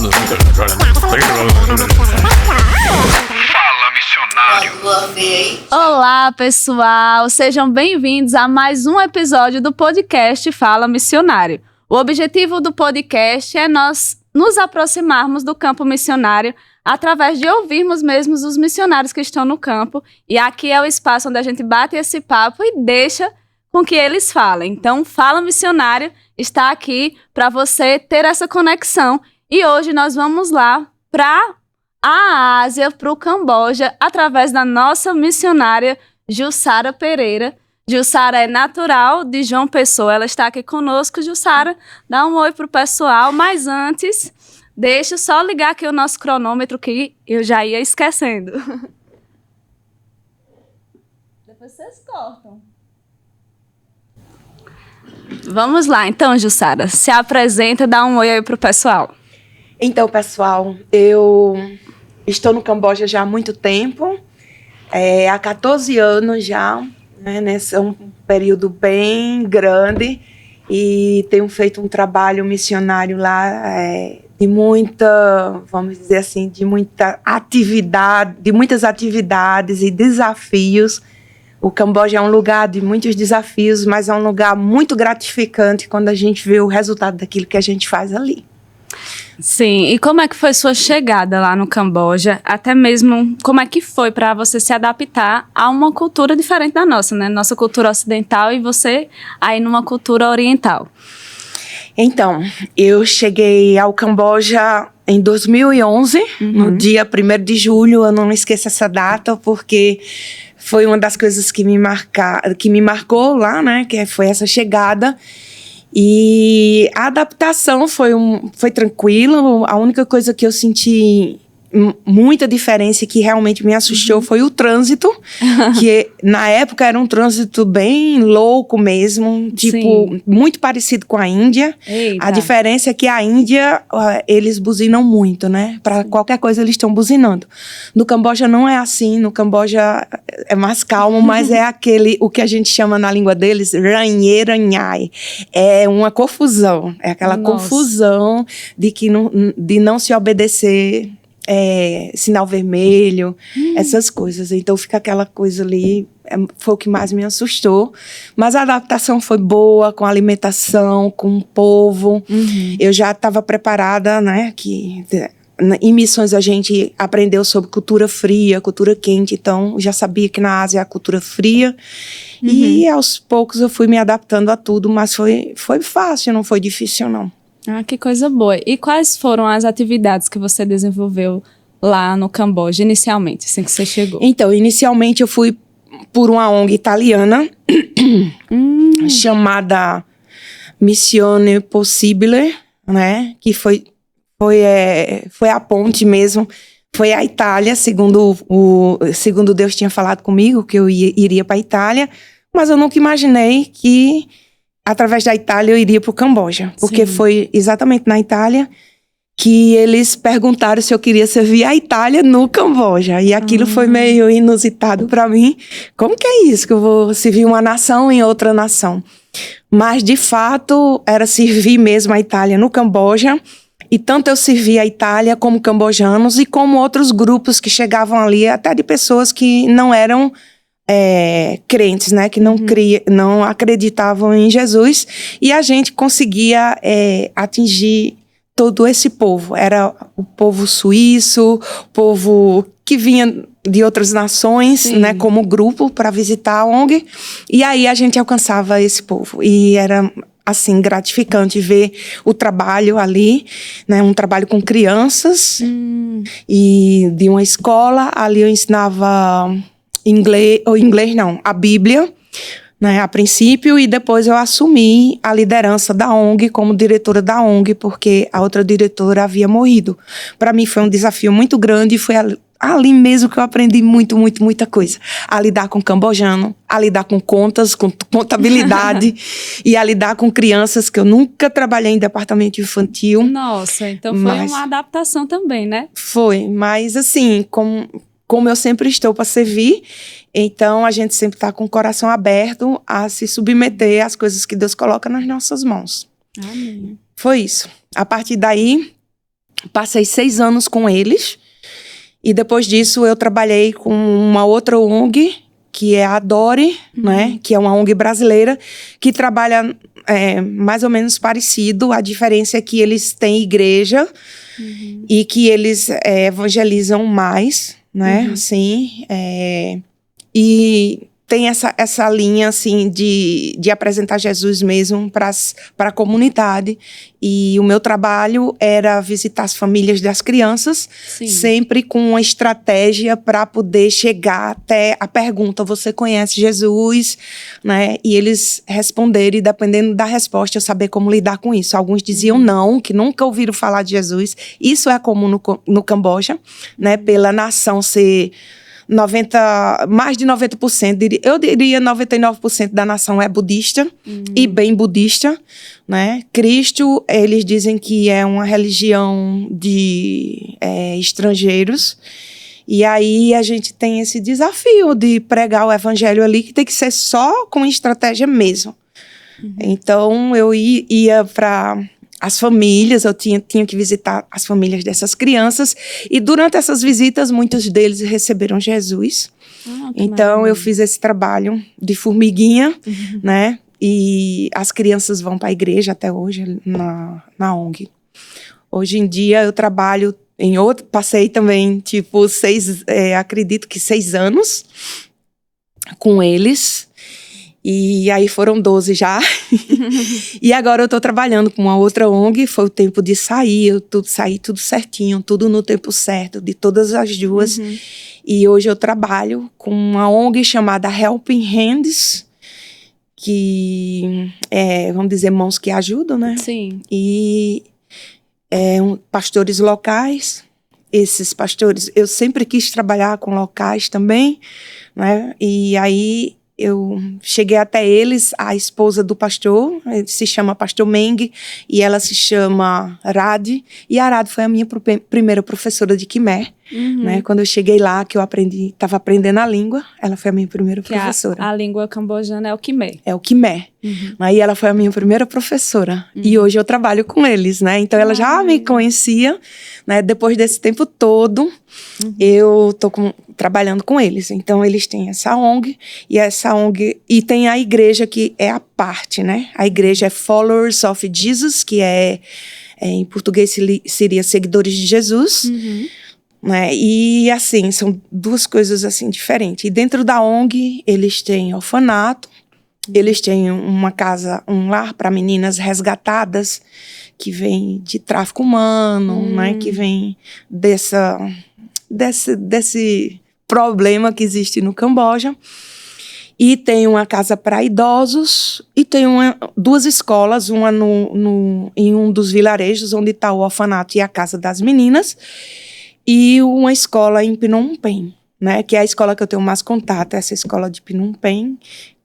Fala, missionário. Olá, pessoal! Sejam bem-vindos a mais um episódio do podcast Fala Missionário. O objetivo do podcast é nós nos aproximarmos do campo missionário através de ouvirmos mesmo os missionários que estão no campo. E aqui é o espaço onde a gente bate esse papo e deixa com que eles falem. Então, Fala Missionário está aqui para você ter essa conexão. E hoje nós vamos lá para a Ásia, para o Camboja, através da nossa missionária Jussara Pereira. Jussara é natural de João Pessoa. Ela está aqui conosco. Jussara, dá um oi para o pessoal. Mas antes, deixa eu só ligar aqui o nosso cronômetro que eu já ia esquecendo. Depois vocês cortam. Vamos lá, então, Jussara. Se apresenta, dá um oi aí para o pessoal. Então, pessoal, eu estou no Camboja já há muito tempo, há 14 anos já, né, nesse é um período bem grande, e tenho feito um trabalho missionário lá de muita, vamos dizer assim, de muita atividade, de muitas atividades e desafios. O Camboja é um lugar de muitos desafios, mas é um lugar muito gratificante quando a gente vê o resultado daquilo que a gente faz ali. Sim, e como é que foi sua chegada lá no Camboja? Até mesmo, como é que foi para você se adaptar a uma cultura diferente da nossa, né? Nossa cultura ocidental e você aí numa cultura oriental. Então, eu cheguei ao Camboja em 2011, no dia 1º de julho. Eu não esqueço essa data, porque foi uma das coisas que me marcou lá, né? Que foi essa chegada. E a adaptação foi tranquila. A única coisa que eu senti muita diferença e que realmente me assustou foi o trânsito, que na época era um trânsito bem louco mesmo, tipo, sim, muito parecido com a Índia. Eita. A diferença é que a Índia, eles buzinam muito, né? Para qualquer coisa eles estão buzinando. No Camboja não é assim, no Camboja é mais calmo, mas é o que a gente chama na língua deles, ranhê, ranhai. É uma confusão, é aquela confusão de não se obedecer sinal vermelho, essas coisas. Então fica aquela coisa ali, foi o que mais me assustou. Mas a adaptação foi boa, com a alimentação, com o povo. Eu já estava preparada, né, que em missões a gente aprendeu sobre cultura fria, cultura quente, então já sabia que na Ásia é a cultura fria. E aos poucos eu fui me adaptando a tudo, mas foi fácil, não foi difícil não. Ah, que coisa boa. E quais foram as atividades que você desenvolveu lá no Camboja, inicialmente, assim que você chegou? Então, inicialmente eu fui por uma ONG italiana, chamada Missione Possibile, né? Que foi a ponte mesmo, foi a Itália, segundo Deus tinha falado comigo, que eu iria para a Itália, mas eu nunca imaginei que através da Itália eu iria para o Camboja, porque foi exatamente na Itália que eles perguntaram se eu queria servir a Itália no Camboja, e aquilo foi meio inusitado para mim. Como que é isso, que eu vou servir uma nação em outra nação? Mas de fato era servir mesmo a Itália no Camboja, e tanto eu servi a Itália como cambojanos e como outros grupos que chegavam ali, até de pessoas que não eram crentes, né, que não acreditavam em Jesus, e a gente conseguia atingir todo esse povo. Era o povo suíço, o povo que vinha de outras nações, né, como grupo para visitar a ONG, e aí a gente alcançava esse povo, e era assim gratificante ver o trabalho ali, né, um trabalho com crianças e de uma escola. Ali eu ensinava a Bíblia, né, a princípio, e depois eu assumi a liderança da ONG como diretora da ONG, porque a outra diretora havia morrido. Para mim foi um desafio muito grande, e foi ali mesmo que eu aprendi muita coisa. A lidar com cambojano, a lidar com contas, com contabilidade, e a lidar com crianças, que eu nunca trabalhei em departamento infantil. Nossa, então foi uma adaptação também, né? Foi, mas assim, como eu sempre estou para servir, então a gente sempre está com o coração aberto a se submeter às coisas que Deus coloca nas nossas mãos. Amém. Foi isso. A partir daí, passei 6 anos com eles. E depois disso eu trabalhei com uma outra ONG, que é a Dore, né? Que é uma ONG brasileira, que trabalha mais ou menos parecido. A diferença é que eles têm igreja e que eles evangelizam mais, né? Assim, e tem essa linha, assim, de apresentar Jesus mesmo para a comunidade. E o meu trabalho era visitar as famílias das crianças, Sim. sempre com uma estratégia para poder chegar até a pergunta: você conhece Jesus? Né? E eles responderem, e dependendo da resposta, eu saber como lidar com isso. Alguns diziam não, que nunca ouviram falar de Jesus. Isso é comum no Camboja, né? Pela nação ser... mais de 90%, eu diria 99% da nação é budista e bem budista, né? Cristo, eles dizem que é uma religião de estrangeiros. E aí a gente tem esse desafio de pregar o evangelho ali, que tem que ser só com estratégia mesmo. Então eu ia para as famílias, eu tinha que visitar as famílias dessas crianças, e durante essas visitas, muitos deles receberam Jesus. Então, eu fiz esse trabalho de formiguinha, né? E as crianças vão para a igreja até hoje, na ONG. Hoje em dia, eu trabalho em outro... Passei também, acredito que 6 anos com eles. E aí foram 12 já. E agora eu tô trabalhando com uma outra ONG. Foi o tempo de sair tudo certinho, tudo no tempo certo, de todas as duas. E hoje eu trabalho com uma ONG chamada Helping Hands, que vamos dizer, mãos que ajudam, né? Sim. E pastores locais. Esses pastores, eu sempre quis trabalhar com locais também, né? E aí eu cheguei até eles, a esposa do pastor, ele se chama Pastor Meng, e ela se chama Rad, e a Rad foi a minha primeira professora de Khmer, né? Quando eu cheguei lá, que eu estava aprendendo a língua, ela foi a minha primeira professora. A língua cambojana é o Khmer. É o Khmer. Aí ela foi a minha primeira professora, e hoje eu trabalho com eles, né? Então ela já me conhecia, né? Depois desse tempo todo, eu tô trabalhando com eles. Então eles têm essa ONG, e tem a igreja que é a parte, né? A igreja é Followers of Jesus, que em português seria Seguidores de Jesus, né? E assim, são duas coisas assim diferentes. E dentro da ONG, eles têm orfanato, eles têm uma casa, um lar para meninas resgatadas, que vem de tráfico humano, né? Que vem desse problema que existe no Camboja. E tem uma casa para idosos, e tem 2 escolas, uma em um dos vilarejos onde está o orfanato e a casa das meninas, e uma escola em Phnom Penh, né? Que é a escola que eu tenho mais contato, essa escola de Phnom Penh,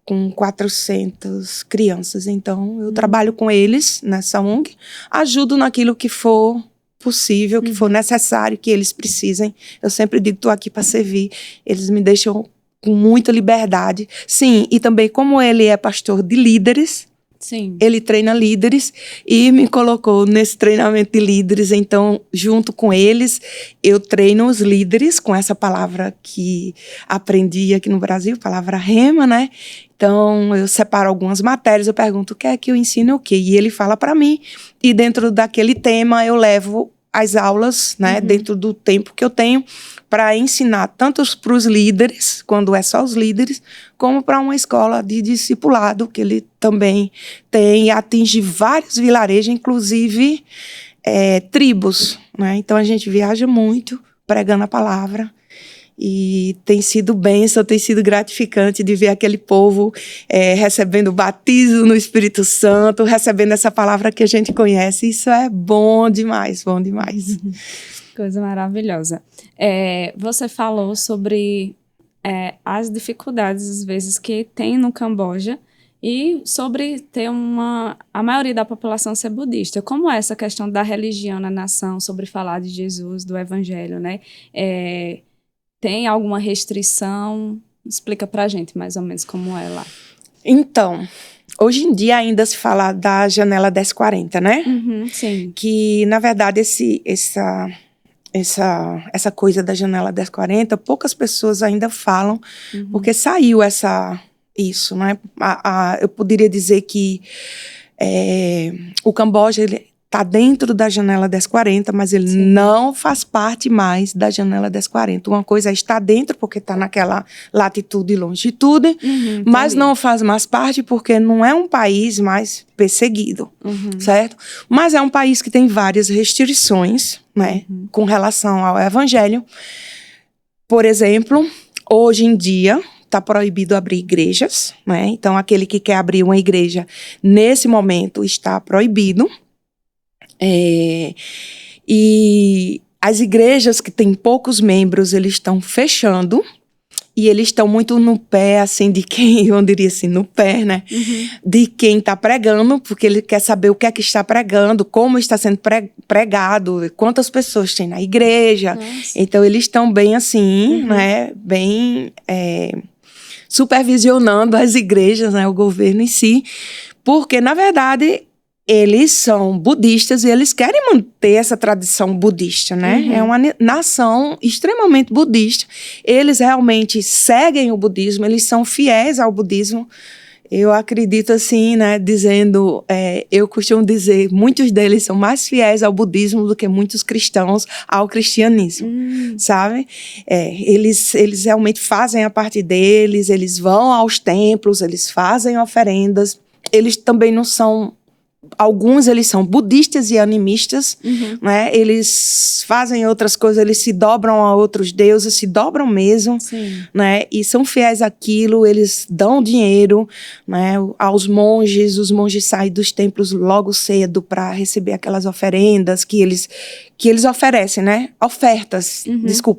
com 400 crianças. Então, eu trabalho com eles nessa ONG, ajudo naquilo que for possível, que for necessário, que eles precisem. Eu sempre digo, estou aqui para servir. Eles me deixam com muita liberdade. Sim, e também como ele é pastor de líderes, Sim. ele treina líderes e me colocou nesse treinamento de líderes. Então, junto com eles, eu treino os líderes com essa palavra que aprendi aqui no Brasil, palavra rema, né? Então, eu separo algumas matérias, eu pergunto o que é que eu ensino o quê? E ele fala para mim, e dentro daquele tema eu levo as aulas, né? Dentro do tempo que eu tenho, para ensinar tanto para os líderes, quando é só os líderes, como para uma escola de discipulado, que ele também tem e atinge vários vilarejos, inclusive tribos, né? Então a gente viaja muito pregando a palavra, e tem sido bênção, tem sido gratificante de ver aquele povo recebendo o batismo no Espírito Santo, recebendo essa palavra que a gente conhece. Isso é bom demais, bom demais. Coisa maravilhosa. Você falou sobre as dificuldades, às vezes, que tem no Camboja e sobre ter a maioria da população ser budista. Como é essa questão da religião na nação, sobre falar de Jesus, do Evangelho, né? Tem alguma restrição? Explica pra gente mais ou menos como é lá. Então, hoje em dia ainda se fala da janela 1040, né? Sim. Que, na verdade, essa coisa da janela 1040, poucas pessoas ainda falam, porque saiu isso, né? Eu poderia dizer que o Camboja está dentro da janela 1040, mas ele não faz parte mais da janela 1040. Uma coisa é estar dentro, porque está naquela latitude e longitude, mas não faz mais parte porque não é um país mais perseguido, certo? Mas é um país que tem várias restrições, né, com relação ao evangelho. Por exemplo, hoje em dia está proibido abrir igrejas, né? Então, aquele que quer abrir uma igreja nesse momento está proibido. E as igrejas que têm poucos membros, eles estão fechando. E eles estão muito no pé, assim, de quem, eu diria assim, no pé, né? De quem está pregando, porque ele quer saber o que é que está pregando, como está sendo pregado, quantas pessoas tem na igreja. Nossa. Então, eles estão bem assim, né? Bem supervisionando as igrejas, né? O governo em si. Porque, na verdade, eles são budistas e eles querem manter essa tradição budista, né? É uma nação extremamente budista. Eles realmente seguem o budismo, eles são fiéis ao budismo. Eu acredito assim, né? Dizendo, eu costumo dizer, muitos deles são mais fiéis ao budismo do que muitos cristãos ao cristianismo, sabe? Eles realmente fazem a parte deles, eles vão aos templos, eles fazem oferendas. Eles também não são... Alguns, eles são budistas e animistas, né? Eles fazem outras coisas, eles se dobram a outros deuses, se dobram mesmo, né? E são fiéis àquilo, eles dão dinheiro, né? Aos monges. Os monges saem dos templos logo cedo para receber aquelas oferendas que eles oferecem, né? Ofertas,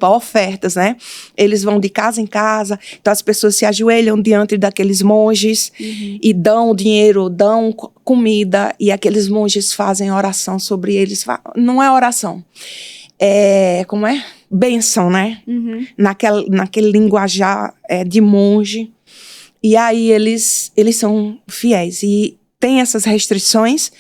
ofertas, né? Eles vão de casa em casa, então as pessoas se ajoelham diante daqueles monges e dão dinheiro, dão comida, e aqueles monges fazem oração sobre eles. Não é oração, como é? Bênção, né? Naquele linguajar de monge. E aí eles são fiéis. E tem essas restrições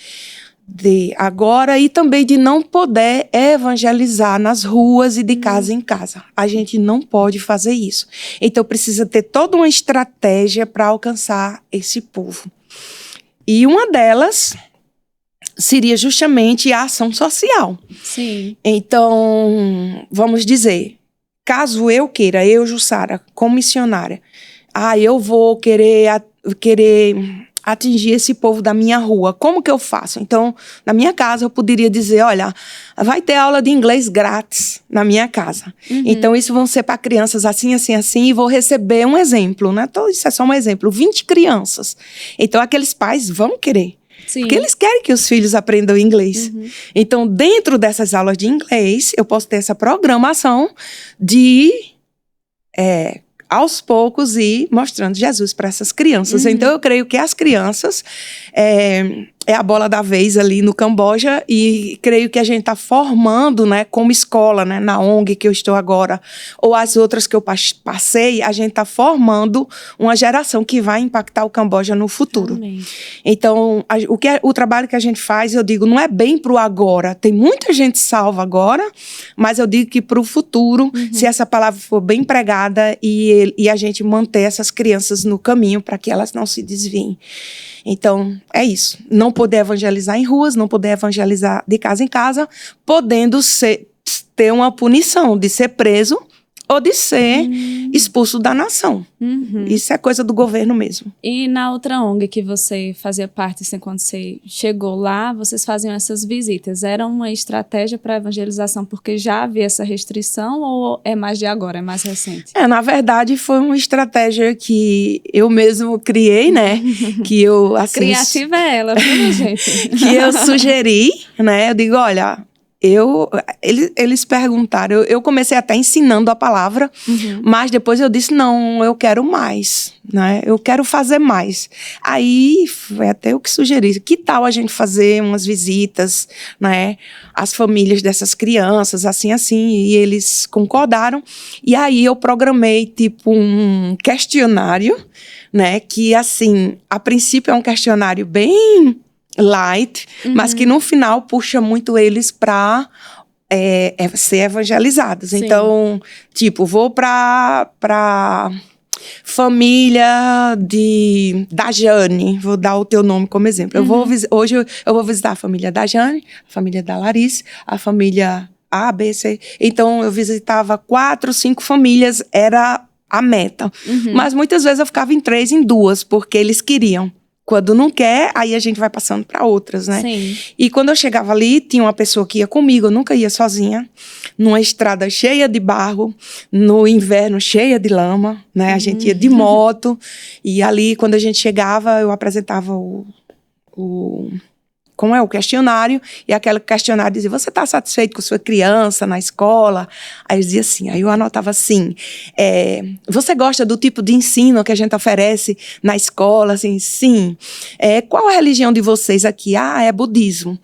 de agora e também de não poder evangelizar nas ruas e de casa em casa. A gente não pode fazer isso. Então precisa ter toda uma estratégia para alcançar esse povo. E uma delas seria justamente a ação social. Sim. Então, vamos dizer, caso eu queira, eu, Jussara, como missionária, eu vou querer atingir esse povo da minha rua. Como que eu faço? Então, na minha casa, eu poderia dizer, olha, vai ter aula de inglês grátis na minha casa. Então, isso vão ser para crianças assim, assim, assim, e vou receber um exemplo, né? Então, isso é só um exemplo. 20 crianças. Então, aqueles pais vão querer. Sim. Porque eles querem que os filhos aprendam inglês. Então, dentro dessas aulas de inglês, eu posso ter essa programação de... aos poucos ir mostrando Jesus para essas crianças. Então, eu creio que as crianças é a bola da vez ali no Camboja, e creio que a gente está formando, né, como escola, né, na ONG que eu estou agora, ou as outras que eu passei, a gente está formando uma geração que vai impactar o Camboja no futuro. Amém. Então, o trabalho que a gente faz, eu digo, não é bem para o agora. Tem muita gente salva agora, mas eu digo que para o futuro, se essa palavra for bem pregada e a gente manter essas crianças no caminho para que elas não se desviem. Então, é isso. Não poder evangelizar em ruas, não poder evangelizar de casa em casa, podendo ter uma punição de ser preso ou de ser expulso da nação. Isso é coisa do governo mesmo. E na outra ONG que você fazia parte, assim, quando você chegou lá, vocês faziam essas visitas. Era uma estratégia para evangelização porque já havia essa restrição, ou é mais de agora, é mais recente? Na verdade, foi uma estratégia que eu mesmo criei, né? Que eu, assim, criativa é ela, viu, gente? Que eu sugeri, né? Eu digo, olha... Eles perguntaram, eu comecei até ensinando a palavra, mas depois eu disse, não, eu quero mais, né? Eu quero fazer mais. Aí foi até eu que sugeri, que tal a gente fazer umas visitas, né? Às famílias dessas crianças, assim, e eles concordaram. E aí eu programei, tipo, um questionário, né? Que, assim, a princípio é um questionário bem light, mas que no final puxa muito eles para ser evangelizados. Sim. Então, tipo, vou para família da Jane, vou dar o teu nome como exemplo. Hoje eu vou visitar a família da Jane, a família da Larissa, a família A, B, C. Então, eu visitava 4, 5 famílias, era a meta. Mas muitas vezes eu ficava em 3, em 2, porque eles queriam. Quando não quer, aí a gente vai passando para outras, né? Sim. E quando eu chegava ali, tinha uma pessoa que ia comigo, eu nunca ia sozinha, numa estrada cheia de barro, no inverno cheia de lama, né? A gente ia de moto, e ali, quando a gente chegava, eu apresentava como é o questionário, e aquele questionário dizia, você está satisfeito com sua criança na escola? Aí eu dizia assim, aí eu anotava assim, você gosta do tipo de ensino que a gente oferece na escola? Assim, sim. Qual a religião de vocês aqui? Ah, é budismo.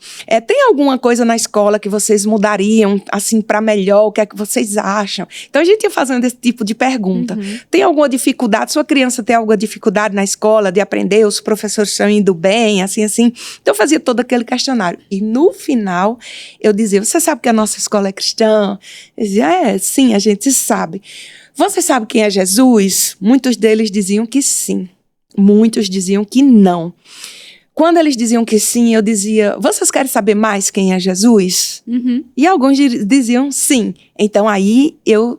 Tem alguma coisa na escola que vocês mudariam, assim, para melhor? O que é que vocês acham? Então a gente ia fazendo esse tipo de pergunta. Tem alguma dificuldade? Sua criança tem alguma dificuldade na escola de aprender? Os professores estão indo bem? Assim. Então eu fazia todo aquele questionário. E no final, eu dizia, você sabe que a nossa escola é cristã? Eu dizia, sim, a gente sabe. Você sabe quem é Jesus? Muitos deles diziam que sim. Muitos diziam que não. Quando eles diziam que sim, eu dizia, vocês querem saber mais quem é Jesus? E alguns diziam sim. Então aí eu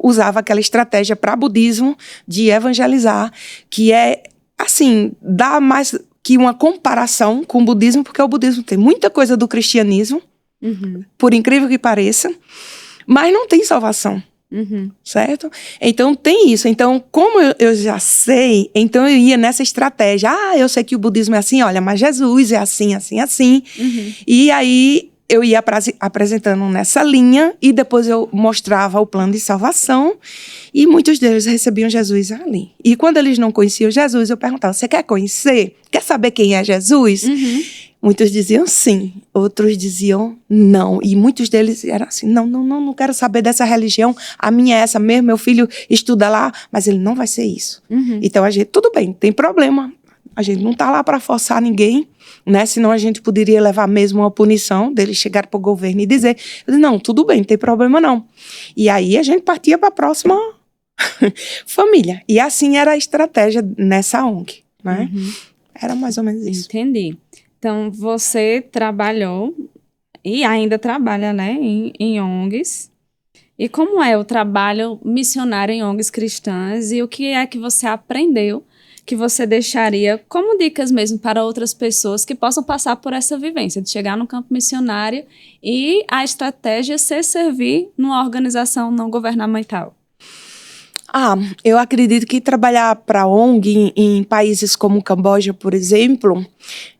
usava aquela estratégia para budismo de evangelizar, que é, assim, dar mais que uma comparação com o budismo, porque o budismo tem muita coisa do cristianismo, por incrível que pareça, mas não tem salvação, certo? Então tem isso. Então, como eu já sei, então eu ia nessa estratégia. Eu sei que o budismo é assim, olha, mas Jesus é assim, assim, assim. E aí eu ia apresentando nessa linha e depois eu mostrava o plano de salvação e muitos deles recebiam Jesus ali. E quando eles não conheciam Jesus, eu perguntava, você quer conhecer? Quer saber quem é Jesus? Muitos diziam sim, outros diziam não. E muitos deles eram assim, não quero saber dessa religião, a minha é essa mesmo, meu filho estuda lá, mas ele não vai ser isso. Então a gente, tudo bem, tem problema. A gente não está lá para forçar ninguém, né? Senão a gente poderia levar mesmo uma punição deles chegar para o governo e dizer, não, tudo bem, não tem problema não. E aí a gente partia para a próxima família. E assim era a estratégia nessa ONG, né? Era mais ou menos isso. Entendi. Então você trabalhou e ainda trabalha, né, em ONGs. E como é o trabalho missionário em ONGs cristãs e o que é que você aprendeu que você deixaria como dicas mesmo para outras pessoas que possam passar por essa vivência, de chegar no campo missionário e a estratégia ser servir numa organização não governamental? Eu acredito que trabalhar para ONG em países como o Camboja, por exemplo,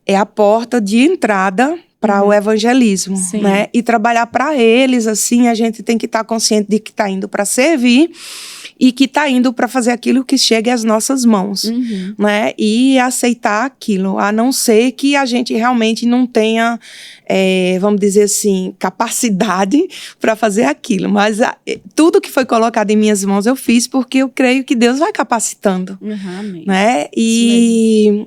é a porta de entrada para o evangelismo, né? E trabalhar para eles, assim, a gente tem que estar consciente de que está indo para servir e que está indo para fazer aquilo que chegue às nossas mãos, né? E aceitar aquilo, a não ser que a gente realmente não tenha, vamos dizer assim, capacidade para fazer aquilo. Mas tudo que foi colocado em minhas mãos eu fiz porque eu creio que Deus vai capacitando, né? E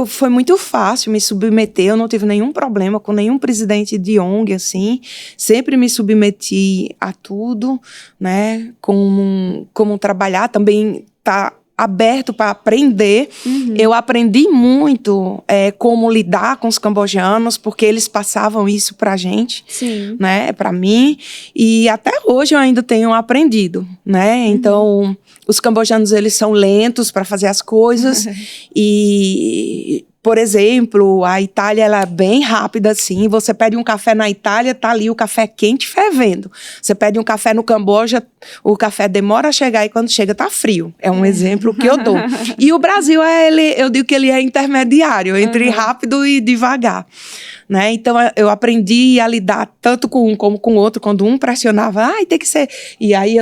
foi muito fácil me submeter, eu não tive nenhum problema com nenhum presidente de ONG, assim, sempre me submeti a tudo, né, como trabalhar, também tá aberto para aprender. Eu aprendi muito como lidar com os cambojanos, porque eles passavam isso pra gente, né, pra mim, e até hoje eu ainda tenho aprendido, né, então os cambojanos, eles são lentos para fazer as coisas e, por exemplo, a Itália, ela é bem rápida, assim. Você pede um café na Itália, tá ali o café quente fervendo. Você pede um café no Camboja, o café demora a chegar e quando chega tá frio. É um exemplo que eu dou. E o Brasil, eu digo que ele é intermediário entre rápido e devagar, né? Então, eu aprendi a lidar tanto com um como com o outro. Quando um pressionava, tem que ser... E aí,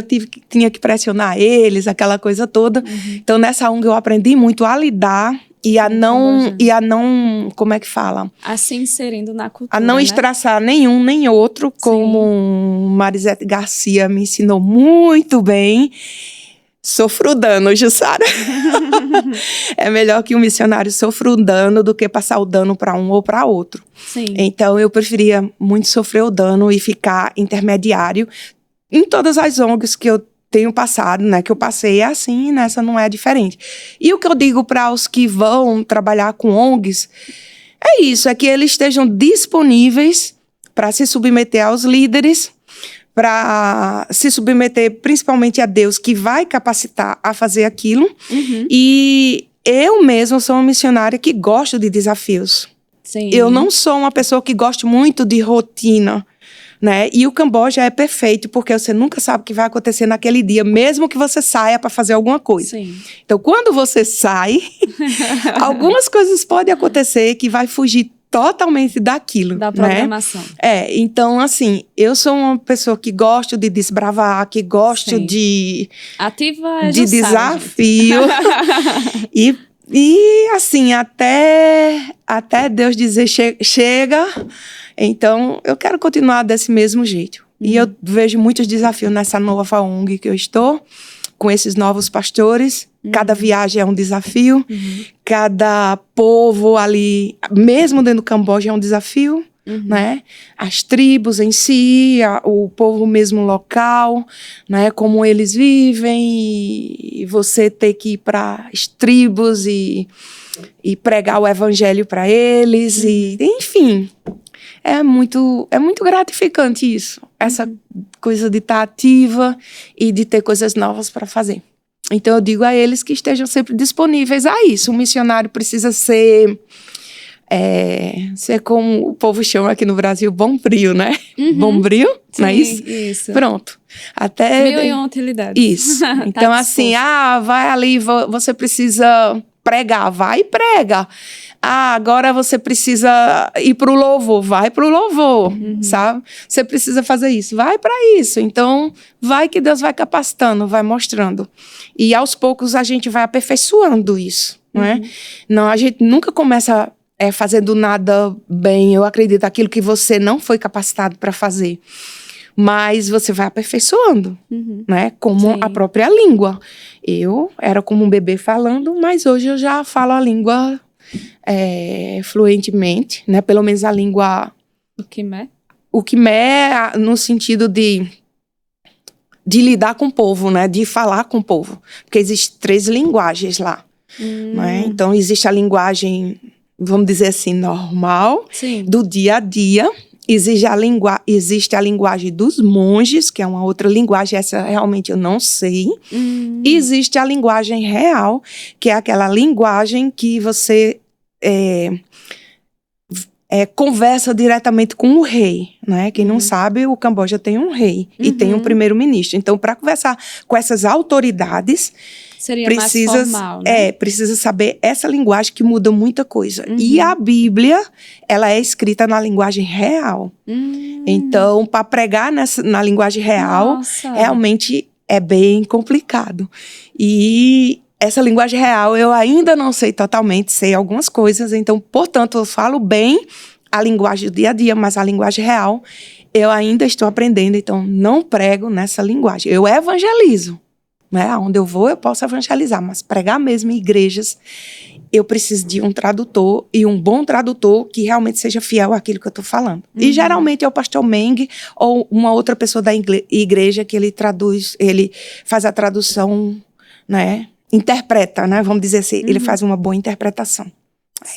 tinha que pressionar eles, aquela coisa toda. Então, nessa ONG, eu aprendi muito a lidar e a não... Como é que fala? A se inserindo na cultura, A não né? estraçar nenhum nem outro, como Marisete Garcia me ensinou muito bem. Sofra o dano, Jussara. É melhor que um missionário sofra o dano do que passar o dano para um ou para outro. Sim. Então, eu preferia muito sofrer o dano e ficar intermediário em todas as ONGs que eu tenho passado, né? Que eu passei é assim, nessa não é diferente. E o que eu digo para os que vão trabalhar com ONGs é isso, é que eles estejam disponíveis para se submeter aos líderes, para se submeter principalmente a Deus, que vai capacitar a fazer aquilo. E eu mesma sou uma missionária que gosto de desafios. Sim. Eu não sou uma pessoa que gosta muito de rotina, né? E o Camboja é perfeito, porque você nunca sabe o que vai acontecer naquele dia, mesmo que você saia para fazer alguma coisa. Sim. Então, quando você sai, algumas coisas podem acontecer que vai fugir totalmente daquilo, Da programação. né? Então, assim, eu sou uma pessoa que gosto de desbravar, que gosto Sim. de Ativa de Jussara, desafio. e assim, até Deus dizer chega. Então, eu quero continuar desse mesmo jeito. E eu vejo muitos desafios nessa nova ONG que eu estou, com esses novos pastores. Cada viagem é um desafio. Cada povo ali, mesmo dentro do Camboja, é um desafio. Né? As tribos em si, o povo mesmo local, né? Como eles vivem, e você ter que ir para as tribos e pregar o evangelho para eles, e enfim, é muito gratificante isso, essa coisa de estar ativa e de ter coisas novas para fazer. Então eu digo a eles que estejam sempre disponíveis a isso. O missionário precisa ser como o povo chama aqui no Brasil, bombril, né? Bombril, não é isso? Isso. Pronto. Até 1001 utilidades. Isso. Então, assim, vai ali, você precisa pregar, vai e prega. Agora você precisa ir para o louvor, vai para o louvor, sabe? Você precisa fazer isso, vai para isso. Então, vai que Deus vai capacitando, vai mostrando. E aos poucos a gente vai aperfeiçoando isso, não é? Não, a gente nunca começa fazendo nada bem. Eu acredito aquilo que você não foi capacitado para fazer. Mas você vai aperfeiçoando, né? Como a própria língua. Eu era como um bebê falando, mas hoje eu já falo a língua fluentemente, né? Pelo menos a língua... O Khmer, no sentido de lidar com o povo, né? De falar com o povo. Porque existem 3 linguagens lá. Né? Então, existe a linguagem, vamos dizer assim, normal, do dia a dia. Existe a linguagem dos monges, que é uma outra linguagem, essa realmente eu não sei. Existe a linguagem real, que é aquela linguagem que você conversa diretamente com o rei, né? Quem não sabe, o Camboja tem um rei e tem um primeiro-ministro. Então, para conversar com essas autoridades, seria mais formal, né? Precisa saber essa linguagem que muda muita coisa. E a Bíblia, ela é escrita na linguagem real. Então, para pregar na linguagem real, realmente é bem complicado. E essa linguagem real eu ainda não sei totalmente, sei algumas coisas. Então, portanto, eu falo bem a linguagem do dia a dia, mas a linguagem real eu ainda estou aprendendo. Então, não prego nessa linguagem. Eu evangelizo. Né? Onde eu vou, eu posso evangelizar, mas pregar mesmo em igrejas, eu preciso de um tradutor, e um bom tradutor que realmente seja fiel àquilo que eu estou falando. E geralmente é o pastor Meng ou uma outra pessoa da igreja que ele traduz, ele faz a tradução, né? Interpreta, né? Vamos dizer assim, ele faz uma boa interpretação.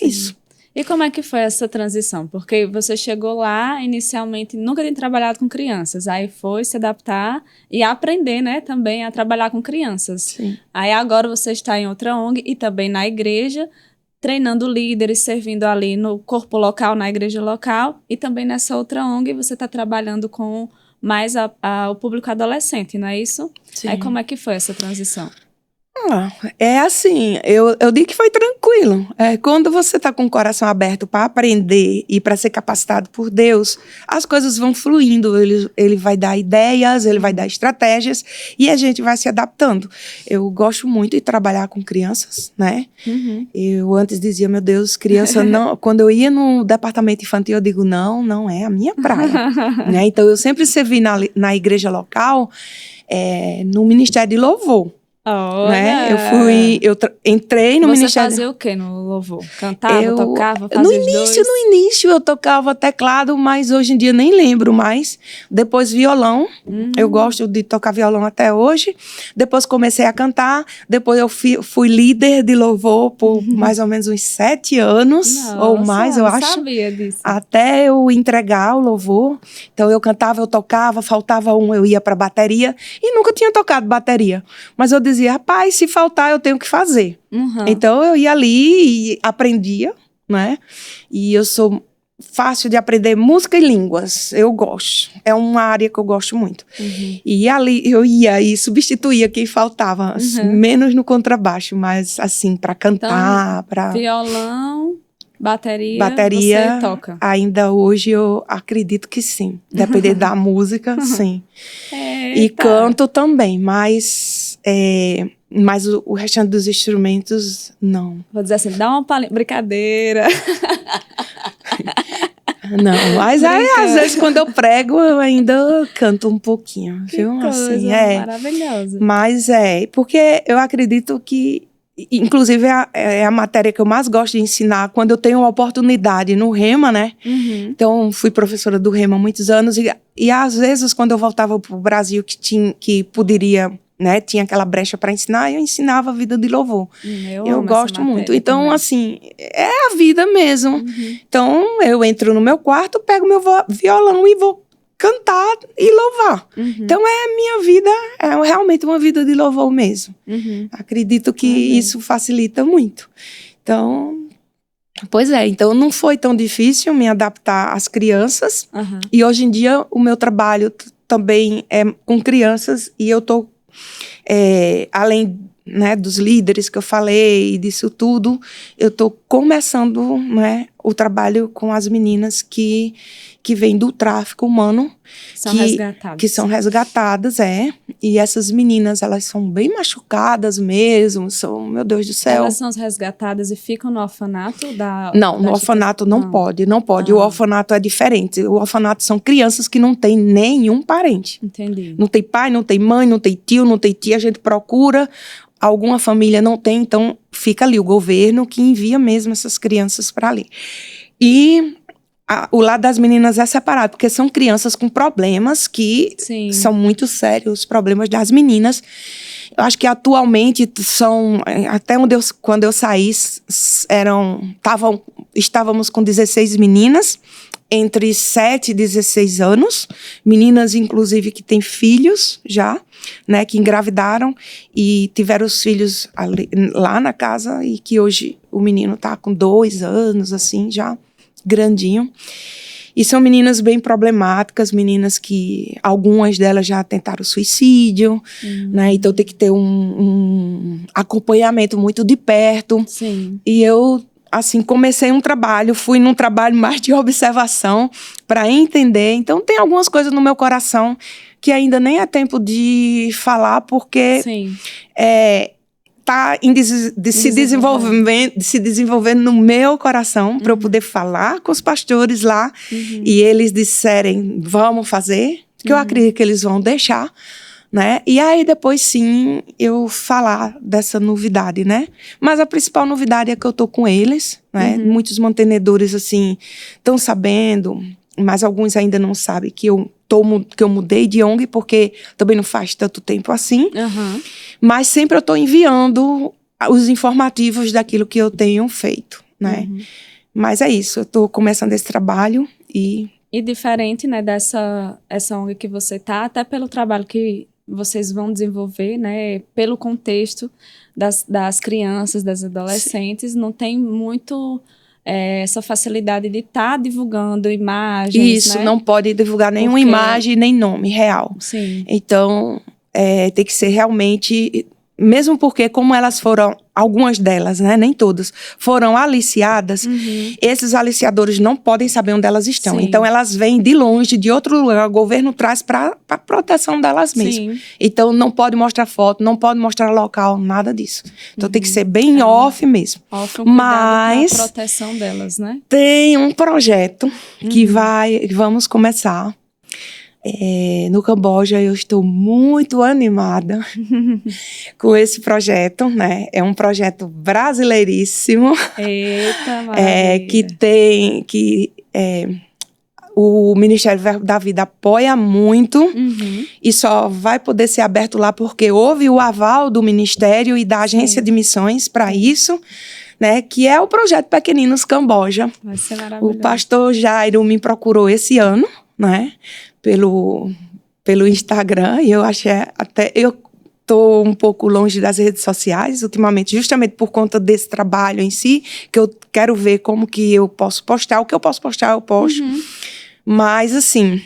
É isso. E como é que foi essa transição? Porque você chegou lá, inicialmente, nunca tinha trabalhado com crianças. Aí foi se adaptar e aprender, né, também a trabalhar com crianças. Sim. Aí agora você está em outra ONG e também na igreja, treinando líderes, servindo ali no corpo local, na igreja local. E também nessa outra ONG você está trabalhando com mais o público adolescente, não é isso? Sim. Aí como é que foi essa transição? É assim, eu digo que foi tranquilo. tranquilo. Quando você está com o coração aberto para aprender e para ser capacitado por Deus, as coisas vão fluindo. Ele vai dar ideias, ele vai dar estratégias e a gente vai se adaptando. Eu gosto muito de trabalhar com crianças, né? Eu antes dizia, meu Deus, criança não... Quando eu ia no departamento infantil, eu digo, não é a minha praia. Né? Então, eu sempre servi na igreja local, no Ministério de Louvor. Né? Eu entrei no Ministério... Você fazia o quê no louvor? Cantava, tocava, fazia No início eu tocava teclado, mas hoje em dia nem lembro mais. Depois violão, eu gosto de tocar violão até hoje. Depois comecei a cantar, depois eu fui líder de louvor por mais ou menos uns 7 anos, ou mais, eu acho. Sabia disso. Até eu entregar o louvor. Então eu cantava, eu tocava, faltava eu ia para bateria e nunca tinha tocado bateria. Mas eu dizia, rapaz, se faltar eu tenho que fazer. Então eu ia ali e aprendia, né? E eu sou fácil de aprender música e línguas. Eu gosto. É uma área que eu gosto muito. E ali eu ia e substituía quem faltava, menos no contrabaixo, mas assim, para cantar, para violão, bateria, você toca? Ainda hoje eu acredito que sim. Dependendo da música, sim. E canto também, mas o restante dos instrumentos, não. Vou dizer assim, dá uma palhinha. Brincadeira. Não, mas aí, às vezes, quando eu prego, eu ainda canto um pouquinho, viu? Coisa assim, maravilhosa. Mas porque eu acredito que, inclusive, é a matéria que eu mais gosto de ensinar quando eu tenho uma oportunidade no Rema, né? Então, fui professora do Rema há muitos anos e às vezes, quando eu voltava para o Brasil, que poderia... Né, tinha aquela brecha para ensinar, eu ensinava a vida de louvor. Eu gosto muito. Então, também. Assim, é a vida mesmo. Então, eu entro no meu quarto, pego meu violão e vou cantar e louvar. Então, minha vida, é realmente uma vida de louvor mesmo. Acredito que isso facilita muito. Então, então não foi tão difícil me adaptar às crianças. E hoje em dia, o meu trabalho também é com crianças e eu estou além, né, dos líderes que eu falei e disso tudo, eu estou começando, né, o trabalho com as meninas que vêm do tráfico humano. Que são resgatadas, E essas meninas, elas são bem machucadas mesmo, meu Deus do céu. Elas são resgatadas e ficam no orfanato? Não, no orfanato não pode. O orfanato é diferente. O orfanato são crianças que não têm nenhum parente. Entendi. Não tem pai, não tem mãe, não tem tio, não tem tia, a gente procura... Alguma família não tem, então fica ali o governo que envia mesmo essas crianças para ali. E o lado das meninas é separado, porque são crianças com problemas que são muito sérios, os problemas das meninas. Eu acho que atualmente são, até quando eu saí, estávamos com 16 meninas, entre 7 e 16 anos, meninas inclusive que têm filhos já, né, que engravidaram e tiveram os filhos lá na casa e que hoje o menino está com 2 anos, assim, já grandinho. E são meninas bem problemáticas, meninas que algumas delas já tentaram suicídio, né, então tem que ter um acompanhamento muito de perto. E eu... assim, comecei um trabalho, fui num trabalho mais de observação para entender. Então, tem algumas coisas no meu coração que ainda nem é tempo de falar, porque está se desenvolvendo no meu coração para eu poder falar com os pastores lá e eles disserem, vamos fazer, que eu acredito que eles vão deixar. Né? E aí depois sim eu falar dessa novidade, né? Mas a principal novidade é que eu tô com eles, né? Muitos mantenedores assim estão sabendo, mas alguns ainda não sabem que eu mudei de ONG, porque também não faz tanto tempo assim. Mas sempre eu tô enviando os informativos daquilo que eu tenho feito, né? Mas é isso, eu tô começando esse trabalho e diferente, né, essa ONG que você tá, até pelo trabalho que vocês vão desenvolver, né, pelo contexto das crianças, das adolescentes, não tem muito essa facilidade de estar divulgando imagens, Isso, né? Não pode divulgar nenhuma imagem, nem nome real. Sim. Então, tem que ser realmente... Mesmo porque, como elas foram algumas delas, né, nem todas, foram aliciadas, esses aliciadores não podem saber onde elas estão. Sim. Então, elas vêm de longe, de outro lugar, o governo traz para proteção delas mesmas. Sim. Então, não pode mostrar foto, não pode mostrar local, nada disso. Então, tem que ser bem off mesmo. Off, um cuidado Mas pra proteção delas, né? tem um projeto que vamos começar. No Camboja, eu estou muito animada com esse projeto, né? É um projeto brasileiríssimo. Eita, maravilha. O Ministério da Vida apoia muito e só vai poder ser aberto lá porque houve o aval do Ministério e da Agência de Missões para isso, né? Que é o projeto Pequeninos Camboja. Vai ser maravilhoso. O pastor Jairo me procurou esse ano, né? Pelo Instagram, e eu achei até... Eu estou um pouco longe das redes sociais ultimamente, justamente por conta desse trabalho em si, que eu quero ver como que eu posso postar. O que eu posso postar, eu posto. Mas, assim...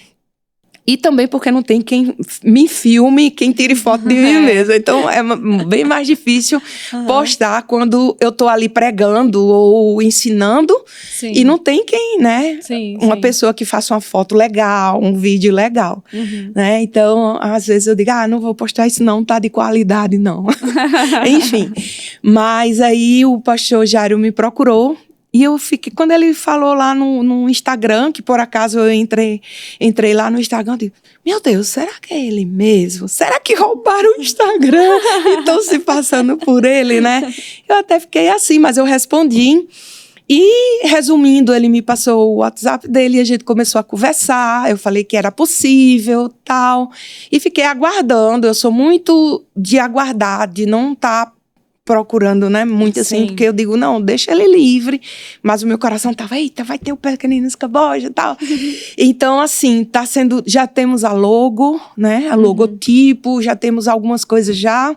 E também porque não tem quem me filme, quem tire foto de mim mesma. Então, é bem mais difícil postar quando eu tô ali pregando ou ensinando. Sim. E não tem quem, né? Uma pessoa que faça uma foto legal, um vídeo legal. Né? Então, às vezes eu digo, não vou postar isso não tá de qualidade, não. Enfim. Mas aí o pastor Jário me procurou. E eu fiquei, quando ele falou lá no Instagram, que por acaso eu entrei lá no Instagram, eu digo, meu Deus, será que é ele mesmo? Será que roubaram o Instagram e estão se passando por ele, né? Eu até fiquei assim, mas eu respondi. E, resumindo, ele me passou o WhatsApp dele e a gente começou a conversar. Eu falei que era possível, tal. E fiquei aguardando. Eu sou muito de aguardar, de não estar procurando, né, muito assim, porque eu digo, não, deixa ele livre, mas o meu coração tava, eita, vai ter o Pequeninos Camboja e tal. Então, assim, tá sendo, já temos a logo, né, a logotipo, já temos algumas coisas já,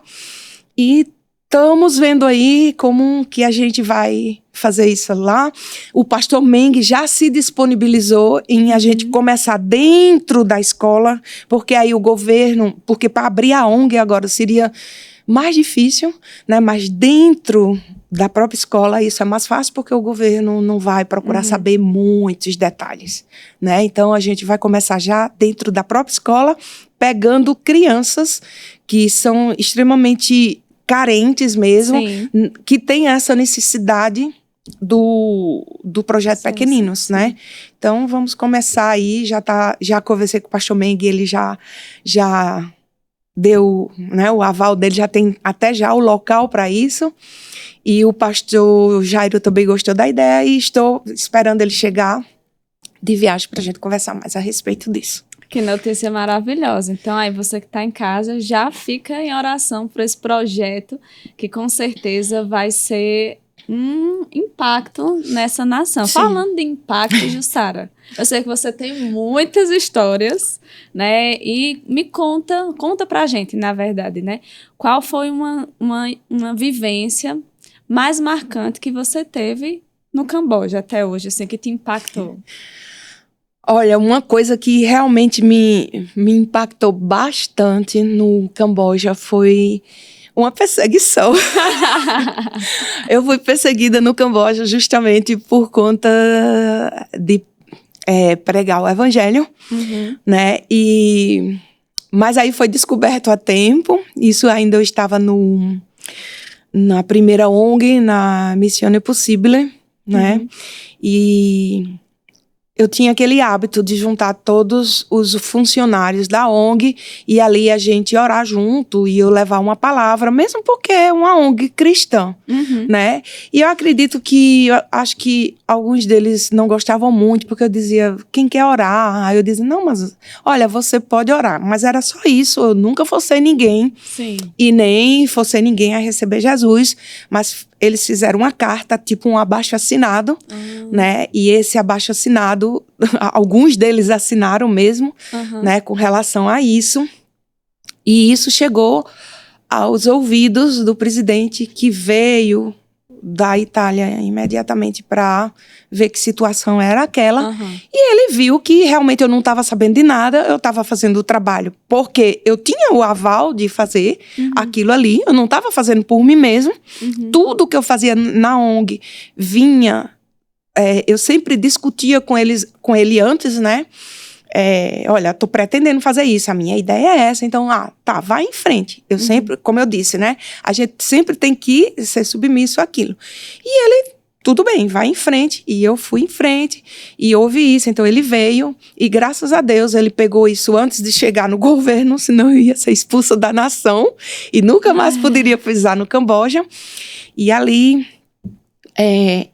e estamos vendo aí como que a gente vai fazer isso lá. O pastor Meng já se disponibilizou em a gente começar dentro da escola, porque aí o governo, porque para abrir a ONG agora seria mais difícil, né? Mas dentro da própria escola isso é mais fácil porque o governo não vai procurar saber muitos detalhes, né? Então a gente vai começar já dentro da própria escola, pegando crianças que são extremamente carentes mesmo, que têm essa necessidade do projeto Pequeninos, né? Então vamos começar aí, já conversei com o pastor Meng, ele já deu, né, o aval dele, já tem até já o local para isso, e o pastor Jairo também gostou da ideia e estou esperando ele chegar de viagem para a gente conversar mais a respeito disso. Que notícia maravilhosa. Então, aí você que está em casa, já fica em oração por esse projeto, que com certeza vai ser um impacto nessa nação. Sim. Falando de impacto, Jussara, eu sei que você tem muitas histórias, né? E me conta pra gente, na verdade, né? Qual foi uma vivência mais marcante que você teve no Camboja até hoje, assim, que te impactou? Olha, uma coisa que realmente me impactou bastante no Camboja foi uma perseguição. Eu fui perseguida no Camboja justamente por conta de pregar o evangelho, né? Mas aí foi descoberto a tempo. Isso ainda eu estava na primeira ONG, na Missione Possibile, né? E eu tinha aquele hábito de juntar todos os funcionários da ONG e ali a gente orar junto e eu levar uma palavra, mesmo porque é uma ONG cristã, né? E eu acredito acho que alguns deles não gostavam muito, porque eu dizia, quem quer orar? Aí eu dizia, não, mas olha, você pode orar. Mas era só isso, eu nunca forcei ninguém. Sim. E nem forcei ninguém a receber Jesus, mas eles fizeram uma carta, tipo um abaixo-assinado, né? E esse abaixo-assinado, alguns deles assinaram mesmo, né? Com relação a isso. E isso chegou aos ouvidos do presidente que veio da Itália imediatamente para ver que situação era aquela. E ele viu que realmente eu não estava sabendo de nada, eu estava fazendo o trabalho porque eu tinha o aval de fazer aquilo ali, eu não estava fazendo por mim mesmo. Tudo que eu fazia na ONG vinha... eu sempre discutia com ele antes, né? Olha, tô pretendendo fazer isso, a minha ideia é essa, então, tá, vai em frente. Eu sempre, como eu disse, né? A gente sempre tem que ser submisso àquilo. E ele, tudo bem, vai em frente. E eu fui em frente e houve isso. Então, ele veio e, graças a Deus, ele pegou isso antes de chegar no governo, senão eu ia ser expulsa da nação e nunca mais poderia pisar no Camboja. E ali...